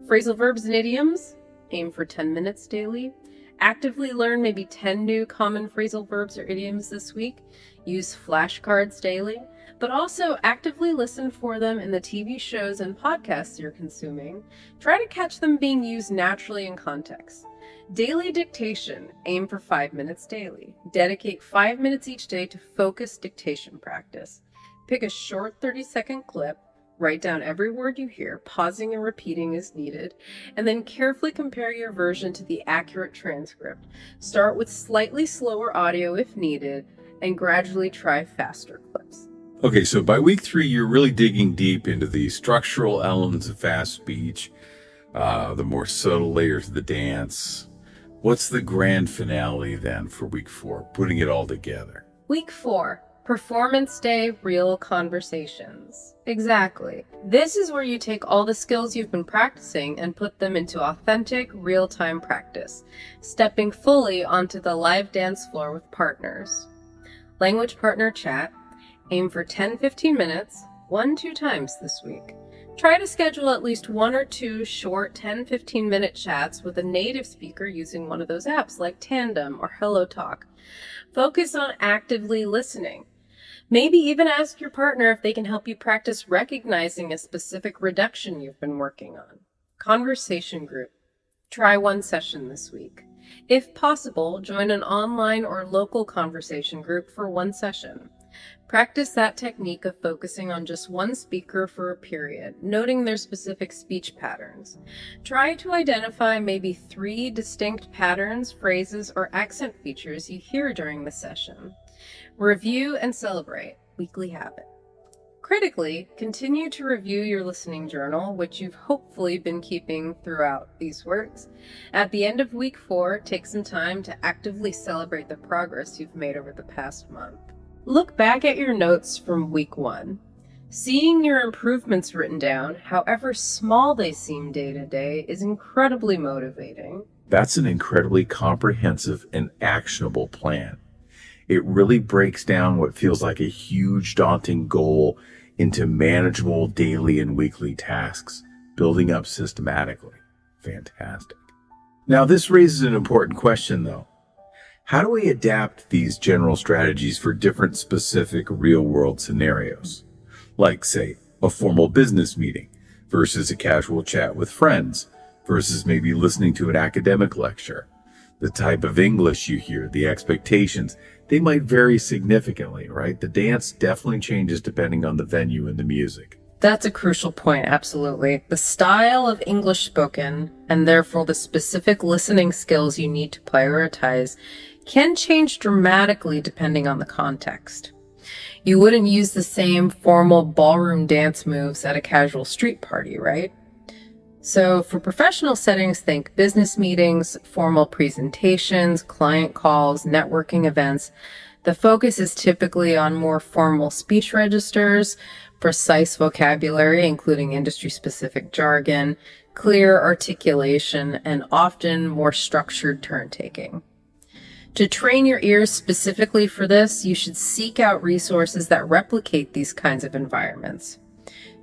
Phrasal verbs and idioms. Aim for 10 minutes daily. Actively learn maybe 10 new common phrasal verbs or idioms this week. Use flashcards daily, but also actively listen for them in the TV shows and podcasts you're consuming. Try to catch them being used naturally in context. Daily dictation. Aim for 5 minutes daily. Dedicate 5 minutes each day to focused dictation practice. Pick a short 30-second clip. Write down every word you hear, pausing and repeating as needed, and then carefully compare your version to the accurate transcript. Start with slightly slower audio if needed, and gradually try faster clips. Okay, so by week 3, you're really digging deep into the structural elements of fast speech, the more subtle layers of the dance. What's the grand finale then for week 4, putting it all together? Week 4, Performance Day Real Conversations. Exactly. This is where you take all the skills you've been practicing and put them into authentic, real-time practice, stepping fully onto the live dance floor with partners. Language partner chat. Aim for 10-15 minutes, 1-2 times this week. Try to schedule at least 1 or 2 short 10-15 minute chats with a native speaker using one of those apps like Tandem or HelloTalk. Focus on actively listening. Maybe even ask your partner if they can help you practice recognizing a specific reduction you've been working on. Conversation group. Try 1 session this week. If possible, join an online or local conversation group for 1 session. Practice that technique of focusing on just one speaker for a period, noting their specific speech patterns. Try to identify maybe 3 distinct patterns, phrases, or accent features you hear during the session. Review and celebrate. Weekly habit. Critically, continue to review your listening journal, which you've hopefully been keeping throughout these works. At the end of week 4, take some time to actively celebrate the progress you've made over the past month. Look back at your notes from week 1. Seeing your improvements written down, however small they seem day to day, is incredibly motivating. That's an incredibly comprehensive and actionable plan. It really breaks down what feels like a huge, daunting goal into manageable daily and weekly tasks, building up systematically. Fantastic. Now, this raises an important question, though. How do we adapt these general strategies for different specific real-world scenarios? Like, say, a formal business meeting versus a casual chat with friends versus maybe listening to an academic lecture. The type of English you hear, the expectations, they might vary significantly, right? The dance definitely changes depending on the venue and the music. That's a crucial point, absolutely. The style of English spoken, and therefore the specific listening skills you need to prioritize, can change dramatically depending on the context. You wouldn't use the same formal ballroom dance moves at a casual street party, right? So for professional settings, think business meetings, formal presentations, client calls, networking events. The focus is typically on more formal speech registers, precise vocabulary, including industry-specific jargon, clear articulation, and often more structured turn-taking. To train your ears specifically for this, you should seek out resources that replicate these kinds of environments.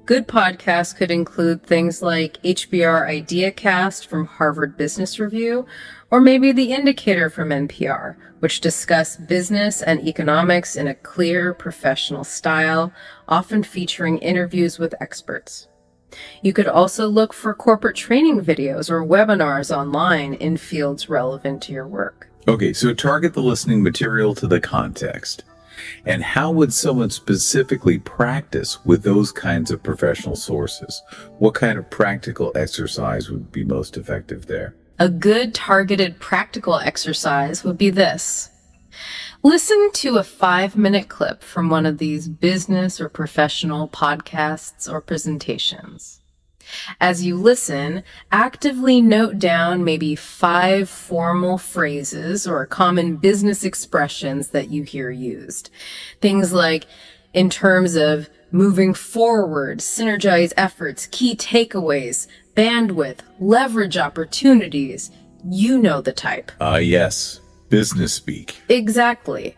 Good podcasts could include things like HBR IdeaCast from Harvard Business Review, or maybe The Indicator from NPR, which discuss business and economics in a clear, professional style, often featuring interviews with experts. You could also look for corporate training videos or webinars online in fields relevant to your work. Okay, so target the listening material to the context. And how would someone specifically practice with those kinds of professional sources? What kind of practical exercise would be most effective there? A good targeted practical exercise would be this. Listen to a 5-minute clip from one of these business or professional podcasts or presentations. As you listen, actively note down maybe 5 formal phrases or common business expressions that you hear used. Things like, in terms of moving forward, synergize efforts, key takeaways, bandwidth, leverage opportunities. You know the type. Yes. Business speak. Exactly.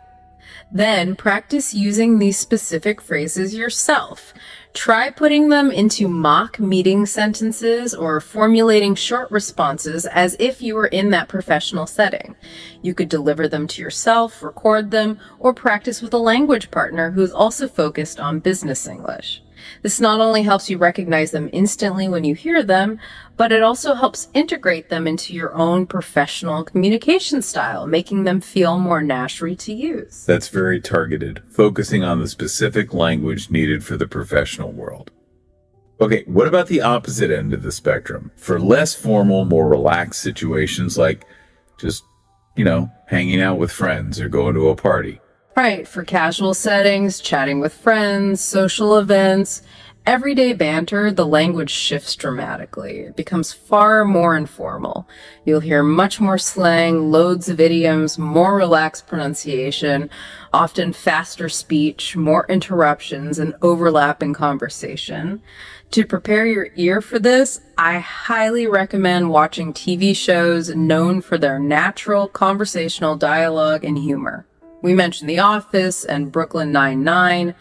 Then practice using these specific phrases yourself. Try putting them into mock meeting sentences or formulating short responses as if you were in that professional setting. You could deliver them to yourself, record them, or practice with a language partner who's also focused on business English. This not only helps you recognize them instantly when you hear them, but it also helps integrate them into your own professional communication style, making them feel more natural to use. That's very targeted, focusing on the specific language needed for the professional world. Okay, what about the opposite end of the spectrum? For less formal, more relaxed situations like just, hanging out with friends or going to a party. Right, for casual settings, chatting with friends, social events, everyday banter, the language shifts dramatically. It becomes far more informal. You'll hear much more slang, loads of idioms, more relaxed pronunciation, often faster speech, more interruptions, and overlapping conversation. To prepare your ear for this, I highly recommend watching TV shows known for their natural conversational dialogue and humor. We mentioned The Office and Brooklyn Nine-Nine.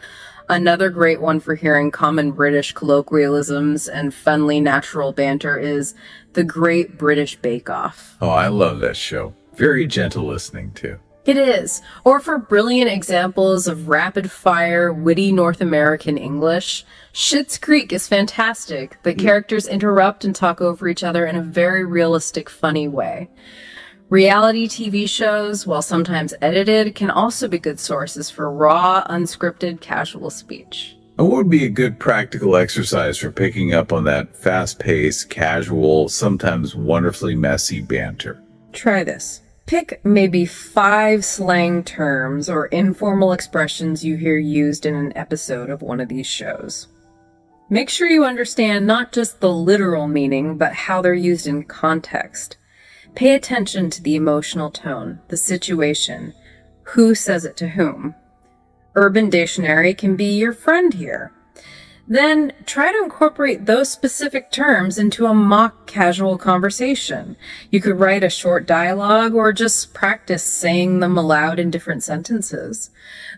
Another great one for hearing common British colloquialisms and funly natural banter is The Great British Bake Off. Oh, I love that show. Very gentle listening, too. It is. Or for brilliant examples of rapid-fire, witty North American English, Schitt's Creek is fantastic. The characters interrupt and talk over each other in a very realistic, funny way. Reality TV shows, while sometimes edited, can also be good sources for raw, unscripted, casual speech. And what would be a good practical exercise for picking up on that fast-paced, casual, sometimes wonderfully messy banter? Try this. Pick maybe 5 slang terms or informal expressions you hear used in an episode of one of these shows. Make sure you understand not just the literal meaning, but how they're used in context. Pay attention to the emotional tone, the situation, who says it to whom. Urban Dictionary can be your friend here. Then try to incorporate those specific terms into a mock casual conversation. You could write a short dialogue or just practice saying them aloud in different sentences.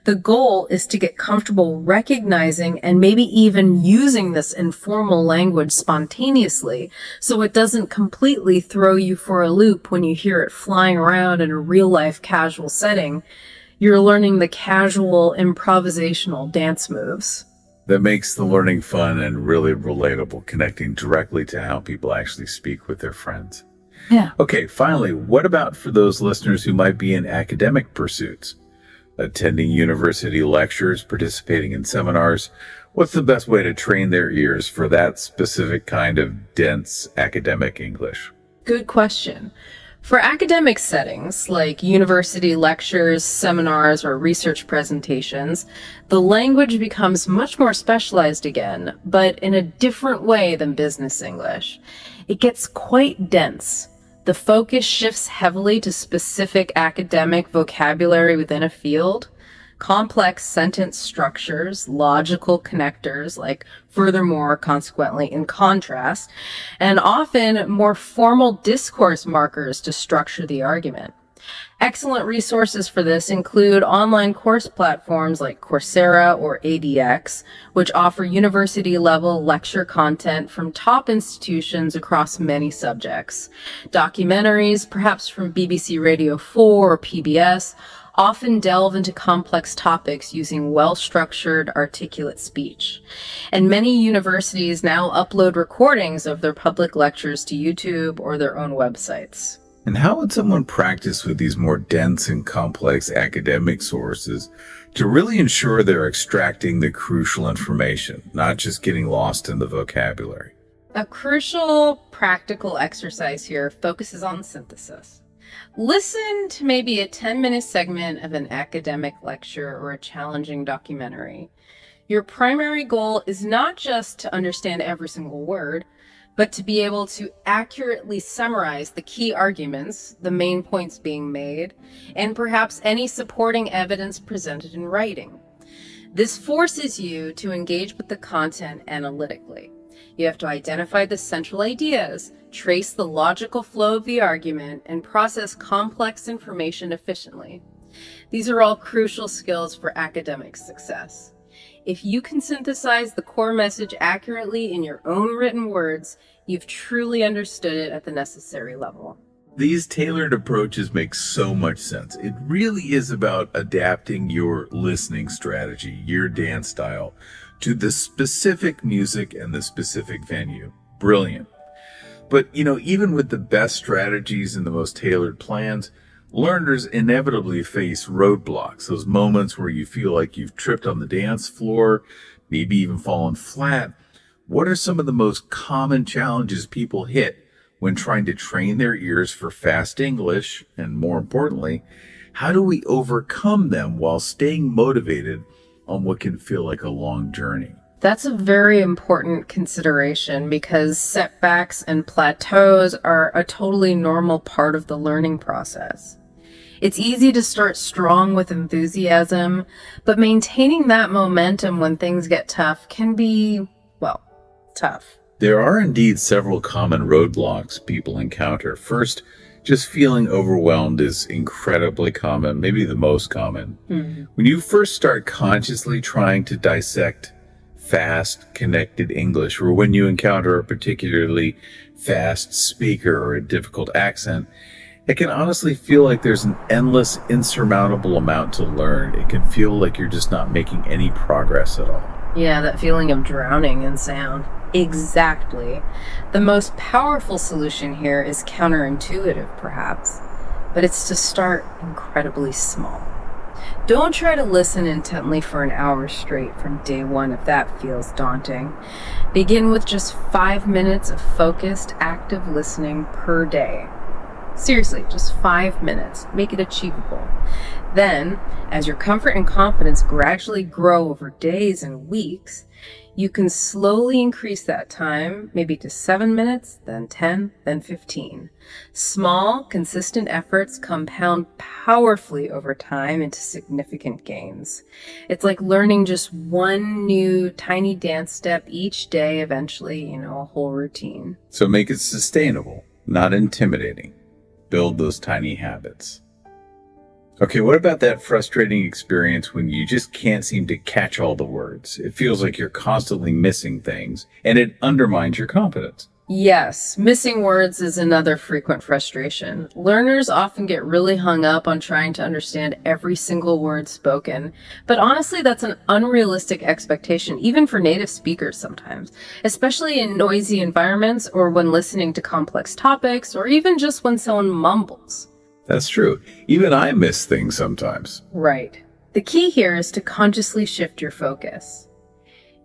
The goal is to get comfortable recognizing and maybe even using this informal language spontaneously so it doesn't completely throw you for a loop when you hear it flying around in a real-life casual setting. You're learning the casual improvisational dance moves. That makes the learning fun and really relatable, connecting directly to how people actually speak with their friends. Yeah. Okay, finally, what about for those listeners who might be in academic pursuits? Attending university lectures, participating in seminars. What's the best way to train their ears for that specific kind of dense academic English? Good question. For academic settings like university lectures, seminars, or research presentations, the language becomes much more specialized again, but in a different way than business English. It gets quite dense. The focus shifts heavily to specific academic vocabulary within a field, complex sentence structures, logical connectors like furthermore, consequently, in contrast, and often more formal discourse markers to structure the argument. Excellent resources for this include online course platforms like Coursera or ADX, which offer university-level lecture content from top institutions across many subjects. Documentaries, perhaps from BBC Radio 4 or PBS, often delve into complex topics using well-structured, articulate speech. And many universities now upload recordings of their public lectures to YouTube or their own websites. And how would someone practice with these more dense and complex academic sources to really ensure they're extracting the crucial information, not just getting lost in the vocabulary? A crucial practical exercise here focuses on synthesis. Listen to maybe a 10-minute segment of an academic lecture or a challenging documentary. Your primary goal is not just to understand every single word, but to be able to accurately summarize the key arguments, the main points being made, and perhaps any supporting evidence presented in writing. This forces you to engage with the content analytically. You have to identify the central ideas, trace the logical flow of the argument, and process complex information efficiently. These are all crucial skills for academic success. If you can synthesize the core message accurately in your own written words, you've truly understood it at the necessary level. These tailored approaches make so much sense. It really is about adapting your listening strategy, your dance style, to the specific music and the specific venue. Brilliant. But, even with the best strategies and the most tailored plans, learners inevitably face roadblocks, those moments where you feel like you've tripped on the dance floor, maybe even fallen flat. What are some of the most common challenges people hit when trying to train their ears for fast English? And more importantly, how do we overcome them while staying motivated on what can feel like a long journey? That's a very important consideration because setbacks and plateaus are a totally normal part of the learning process. It's easy to start strong with enthusiasm, but maintaining that momentum when things get tough can be, tough. There are indeed several common roadblocks people encounter. First, just feeling overwhelmed is incredibly common, maybe the most common. When you first start consciously trying to dissect fast, connected English, or when you encounter a particularly fast speaker or a difficult accent, it can honestly feel like there's an endless, insurmountable amount to learn. It can feel like you're just not making any progress at all. Yeah, that feeling of drowning in sound. Exactly. The most powerful solution here is counterintuitive, perhaps, but it's to start incredibly small. Don't try to listen intently for an hour straight from day one if that feels daunting. Begin with just 5 minutes of focused, active listening per day. Seriously, just 5 minutes. Make it achievable. Then, as your comfort and confidence gradually grow over days and weeks, you can slowly increase that time, maybe to 7 minutes, then 10, then 15. Small, consistent efforts compound powerfully over time into significant gains. It's like learning just one new tiny dance step each day, eventually, a whole routine. So make it sustainable, not intimidating. Build those tiny habits. Okay, what about that frustrating experience when you just can't seem to catch all the words? It feels like you're constantly missing things, and it undermines your confidence. Yes, missing words is another frequent frustration. Learners often get really hung up on trying to understand every single word spoken. But honestly, that's an unrealistic expectation, even for native speakers sometimes, especially in noisy environments or when listening to complex topics or even just when someone mumbles. That's true. Even I miss things sometimes. Right. The key here is to consciously shift your focus.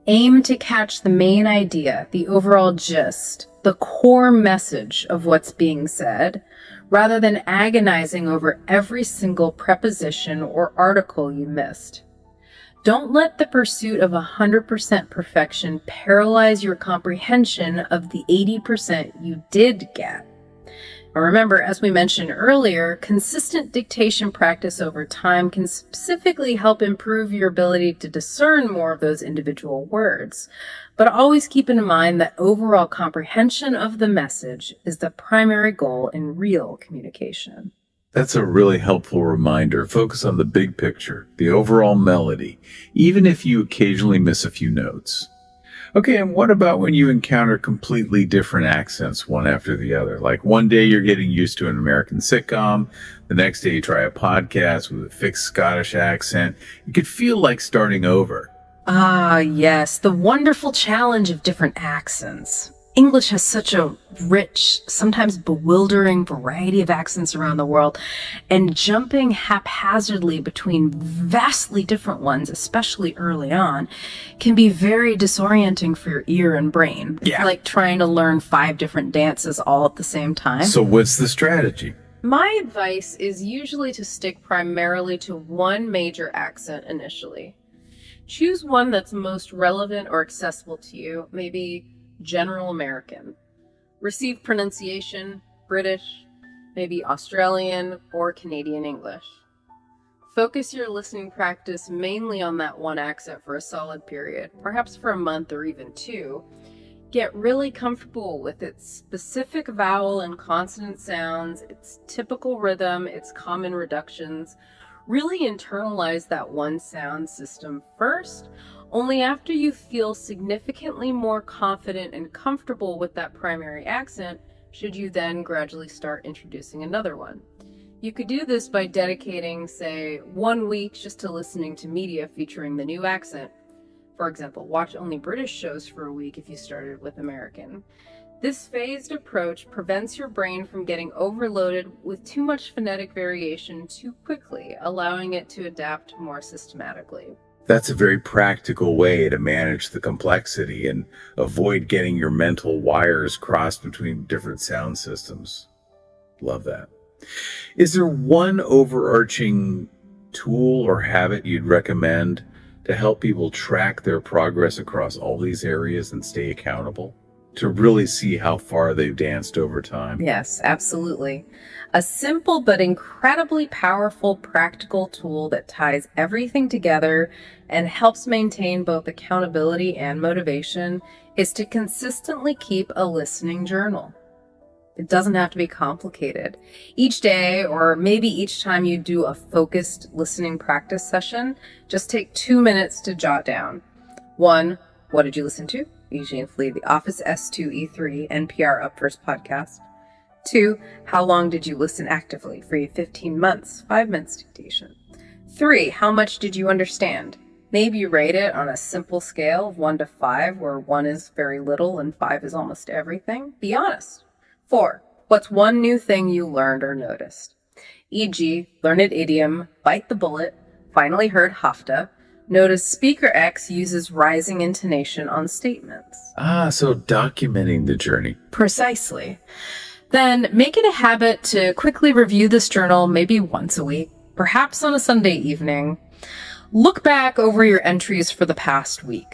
Aim to catch the main idea, the overall gist, the core message of what's being said, rather than agonizing over every single preposition or article you missed. Don't let the pursuit of 100% perfection paralyze your comprehension of the 80% you did get. Remember, as we mentioned earlier, consistent dictation practice over time can specifically help improve your ability to discern more of those individual words. But always keep in mind that overall comprehension of the message is the primary goal in real communication. That's a really helpful reminder. Focus on the big picture, the overall melody, even if you occasionally miss a few notes. Okay, and what about when you encounter completely different accents one after the other? Like one day you're getting used to an American sitcom, the next day you try a podcast with a fixed Scottish accent. It could feel like starting over. Ah, yes, the wonderful challenge of different accents. English has such a rich, sometimes bewildering variety of accents around the world, and jumping haphazardly between vastly different ones, especially early on, can be very disorienting for your ear and brain. Yeah. It's like trying to learn 5 different dances all at the same time. So what's the strategy? My advice is usually to stick primarily to one major accent initially. Choose one that's most relevant or accessible to you, maybe General American. Receive pronunciation, British, maybe Australian or Canadian English. Focus your listening practice mainly on that one accent for a solid period, perhaps for a month or even 2. Get really comfortable with its specific vowel and consonant sounds, its typical rhythm, its common reductions. Really internalize that one sound system first. Only after you feel significantly more confident and comfortable with that primary accent should you then gradually start introducing another one. You could do this by dedicating, say, 1 week just to listening to media featuring the new accent. For example, watch only British shows for a week if you started with American. This phased approach prevents your brain from getting overloaded with too much phonetic variation too quickly, allowing it to adapt more systematically. That's a very practical way to manage the complexity and avoid getting your mental wires crossed between different sound systems. Love that. Is there one overarching tool or habit you'd recommend to help people track their progress across all these areas and stay accountable? To really see how far they've danced over time? Yes, absolutely. A simple but incredibly powerful practical tool that ties everything together and helps maintain both accountability and motivation is to consistently keep a listening journal. It doesn't have to be complicated. Each day, or maybe each time you do a focused listening practice session, just take 2 minutes to jot down. 1, what did you listen to? Usually The Office S2E3 NPR Up First podcast. 2, how long did you listen actively? Free 15 months, 5 minutes dictation. 3, how much did you understand? Maybe rate it on a simple scale of 1 to 5, where 1 is very little and 5 is almost everything. Be honest. 4, what's one new thing you learned or noticed? E.g., learned idiom, bite the bullet, finally heard hafta. Notice speaker X uses rising intonation on statements. So documenting the journey. Precisely. Then make it a habit to quickly review this journal maybe once a week, perhaps on a Sunday evening. Look back over your entries for the past week.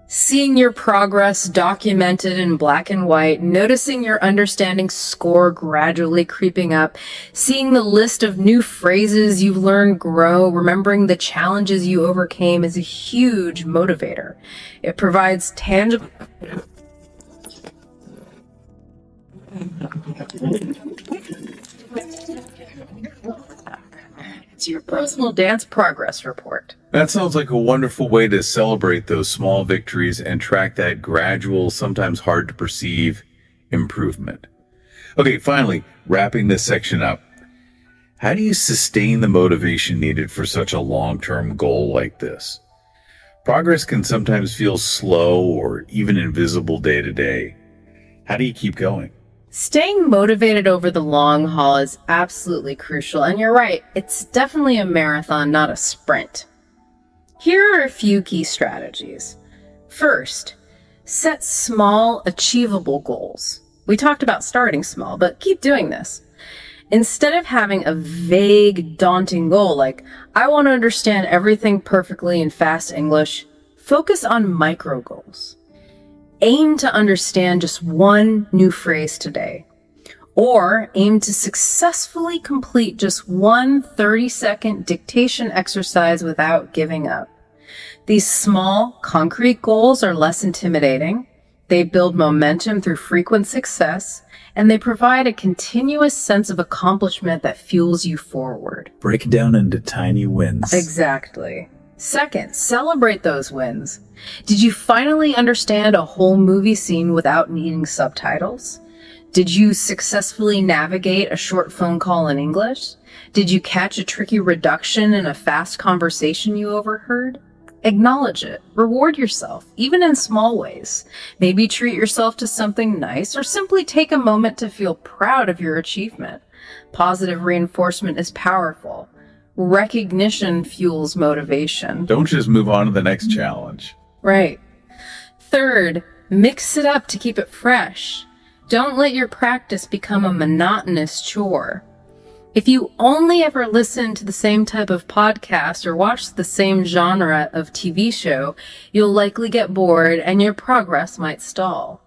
Seeing your progress documented in black and white, noticing your understanding score gradually creeping up, seeing the list of new phrases you've learned grow, remembering the challenges you overcame is a huge motivator. It provides tangible... It's your personal dance progress report. That sounds like a wonderful way to celebrate those small victories and track that gradual, sometimes hard to perceive improvement. Okay, finally, wrapping this section up. How do you sustain the motivation needed for such a long-term goal like this? Progress can sometimes feel slow or even invisible day to day. How do you keep going? Staying motivated over the long haul is absolutely crucial, and you're right, it's definitely a marathon, not a sprint. Here are a few key strategies. First, set small, achievable goals. We talked about starting small, but keep doing this. Instead of having a vague, daunting goal like, I want to understand everything perfectly in fast English, focus on micro goals. Aim to understand just one new phrase today, or aim to successfully complete just one 30-second dictation exercise without giving up. These small, concrete goals are less intimidating, they build momentum through frequent success, and they provide a continuous sense of accomplishment that fuels you forward. Break it down into tiny wins. Exactly. Second, celebrate those wins. Did you finally understand a whole movie scene without needing subtitles? Did you successfully navigate a short phone call in English? Did you catch a tricky reduction in a fast conversation you overheard? Acknowledge it. Reward yourself, even in small ways. Maybe treat yourself to something nice, or simply take a moment to feel proud of your achievement. Positive reinforcement is powerful. Recognition fuels motivation. Don't just move on to the next challenge. Right. Third, mix it up to keep it fresh. Don't let your practice become a monotonous chore. If you only ever listen to the same type of podcast or watch the same genre of TV show, you'll likely get bored and your progress might stall.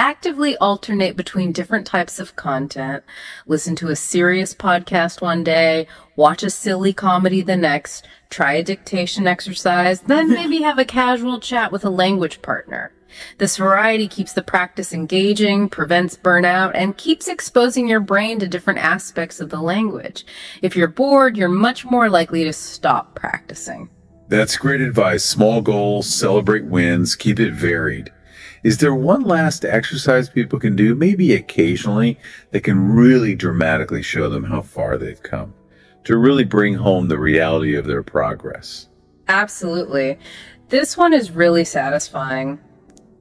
Actively alternate between different types of content. Listen to a serious podcast one day, watch a silly comedy the next, try a dictation exercise, then maybe have a casual chat with a language partner. This variety keeps the practice engaging, prevents burnout, and keeps exposing your brain to different aspects of the language. If you're bored, you're much more likely to stop practicing. That's great advice. Small goals, celebrate wins, keep it varied. Is there one last exercise people can do, maybe occasionally, that can really dramatically show them how far they've come, to really bring home the reality of their progress? Absolutely. This one is really satisfying.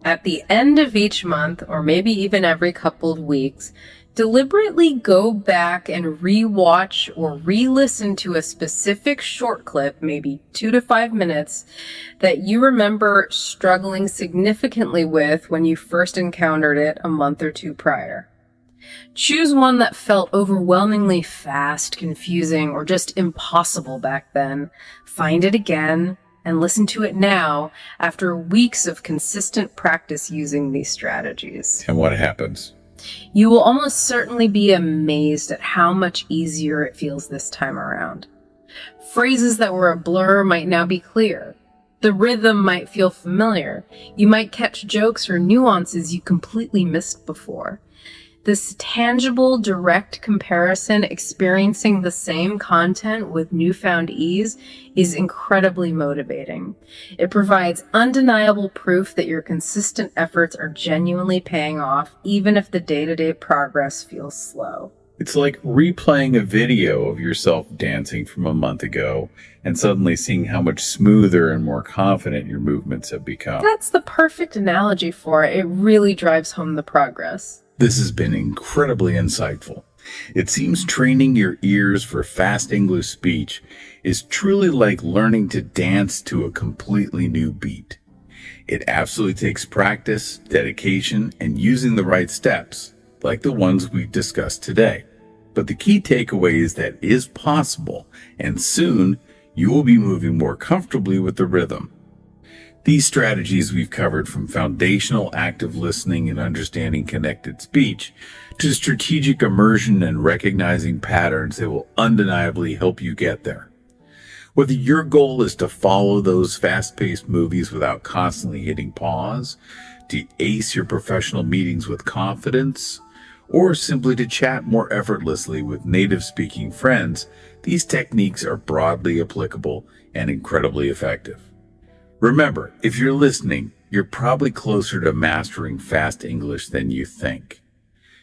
At the end of each month, or maybe even every couple of weeks, deliberately go back and re-watch or re-listen to a specific short clip, maybe 2 to 5 minutes, that you remember struggling significantly with when you first encountered it a month or two prior. Choose one that felt overwhelmingly fast, confusing, or just impossible back then. Find it again and listen to it now after weeks of consistent practice using these strategies. And what happens? You will almost certainly be amazed at how much easier it feels this time around. Phrases that were a blur might now be clear. The rhythm might feel familiar. You might catch jokes or nuances you completely missed before. This tangible, direct comparison, experiencing the same content with newfound ease, is incredibly motivating. It provides undeniable proof that your consistent efforts are genuinely paying off, even if the day-to-day progress feels slow. It's like replaying a video of yourself dancing from a month ago and suddenly seeing how much smoother and more confident your movements have become. That's the perfect analogy for it. It really drives home the progress. This has been incredibly insightful. It seems training your ears for fast English speech is truly like learning to dance to a completely new beat. It absolutely takes practice, dedication, and using the right steps. like the ones we've discussed today. But the key takeaway is that it is possible, and soon you will be moving more comfortably with the rhythm. These strategies we've covered, from foundational active listening and understanding connected speech to strategic immersion and recognizing patterns that will undeniably help you get there. Whether your goal is to follow those fast-paced movies without constantly hitting pause, to ace your professional meetings with confidence, or simply to chat more effortlessly with native-speaking friends, these techniques are broadly applicable and incredibly effective. Remember, if you're listening, you're probably closer to mastering fast English than you think.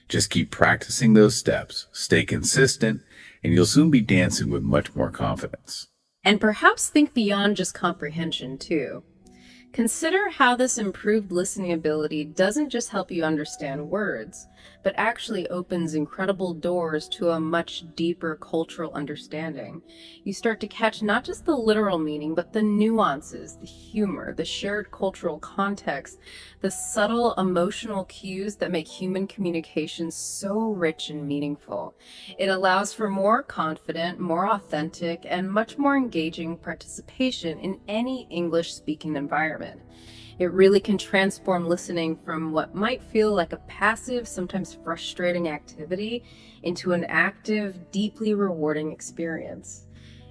Just keep practicing those steps, stay consistent, and you'll soon be dancing with much more confidence. And perhaps think beyond just comprehension, too. Consider how this improved listening ability doesn't just help you understand words, but actually opens incredible doors to a much deeper cultural understanding. You start to catch not just the literal meaning, but the nuances, the humor, the shared cultural context, the subtle emotional cues that make human communication so rich and meaningful. It allows for more confident, more authentic, and much more engaging participation in any English-speaking environment. It really can transform listening from what might feel like a passive, sometimes frustrating activity into an active, deeply rewarding experience.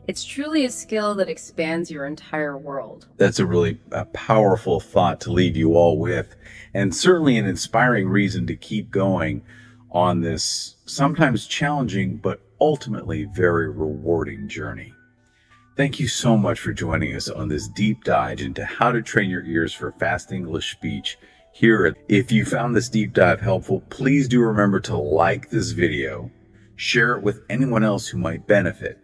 It's truly a skill that expands your entire world. That's a really powerful thought to leave you all with, and certainly an inspiring reason to keep going on this sometimes challenging but ultimately very rewarding journey. Thank you so much for joining us on this deep dive into how to train your ears for fast English speech here. If you found this deep dive helpful, please do remember to like this video, share it with anyone else who might benefit,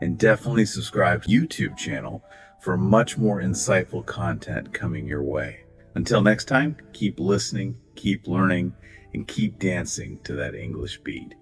and definitely subscribe to the YouTube channel for much more insightful content coming your way. Until next time, keep listening, keep learning, and keep dancing to that English beat.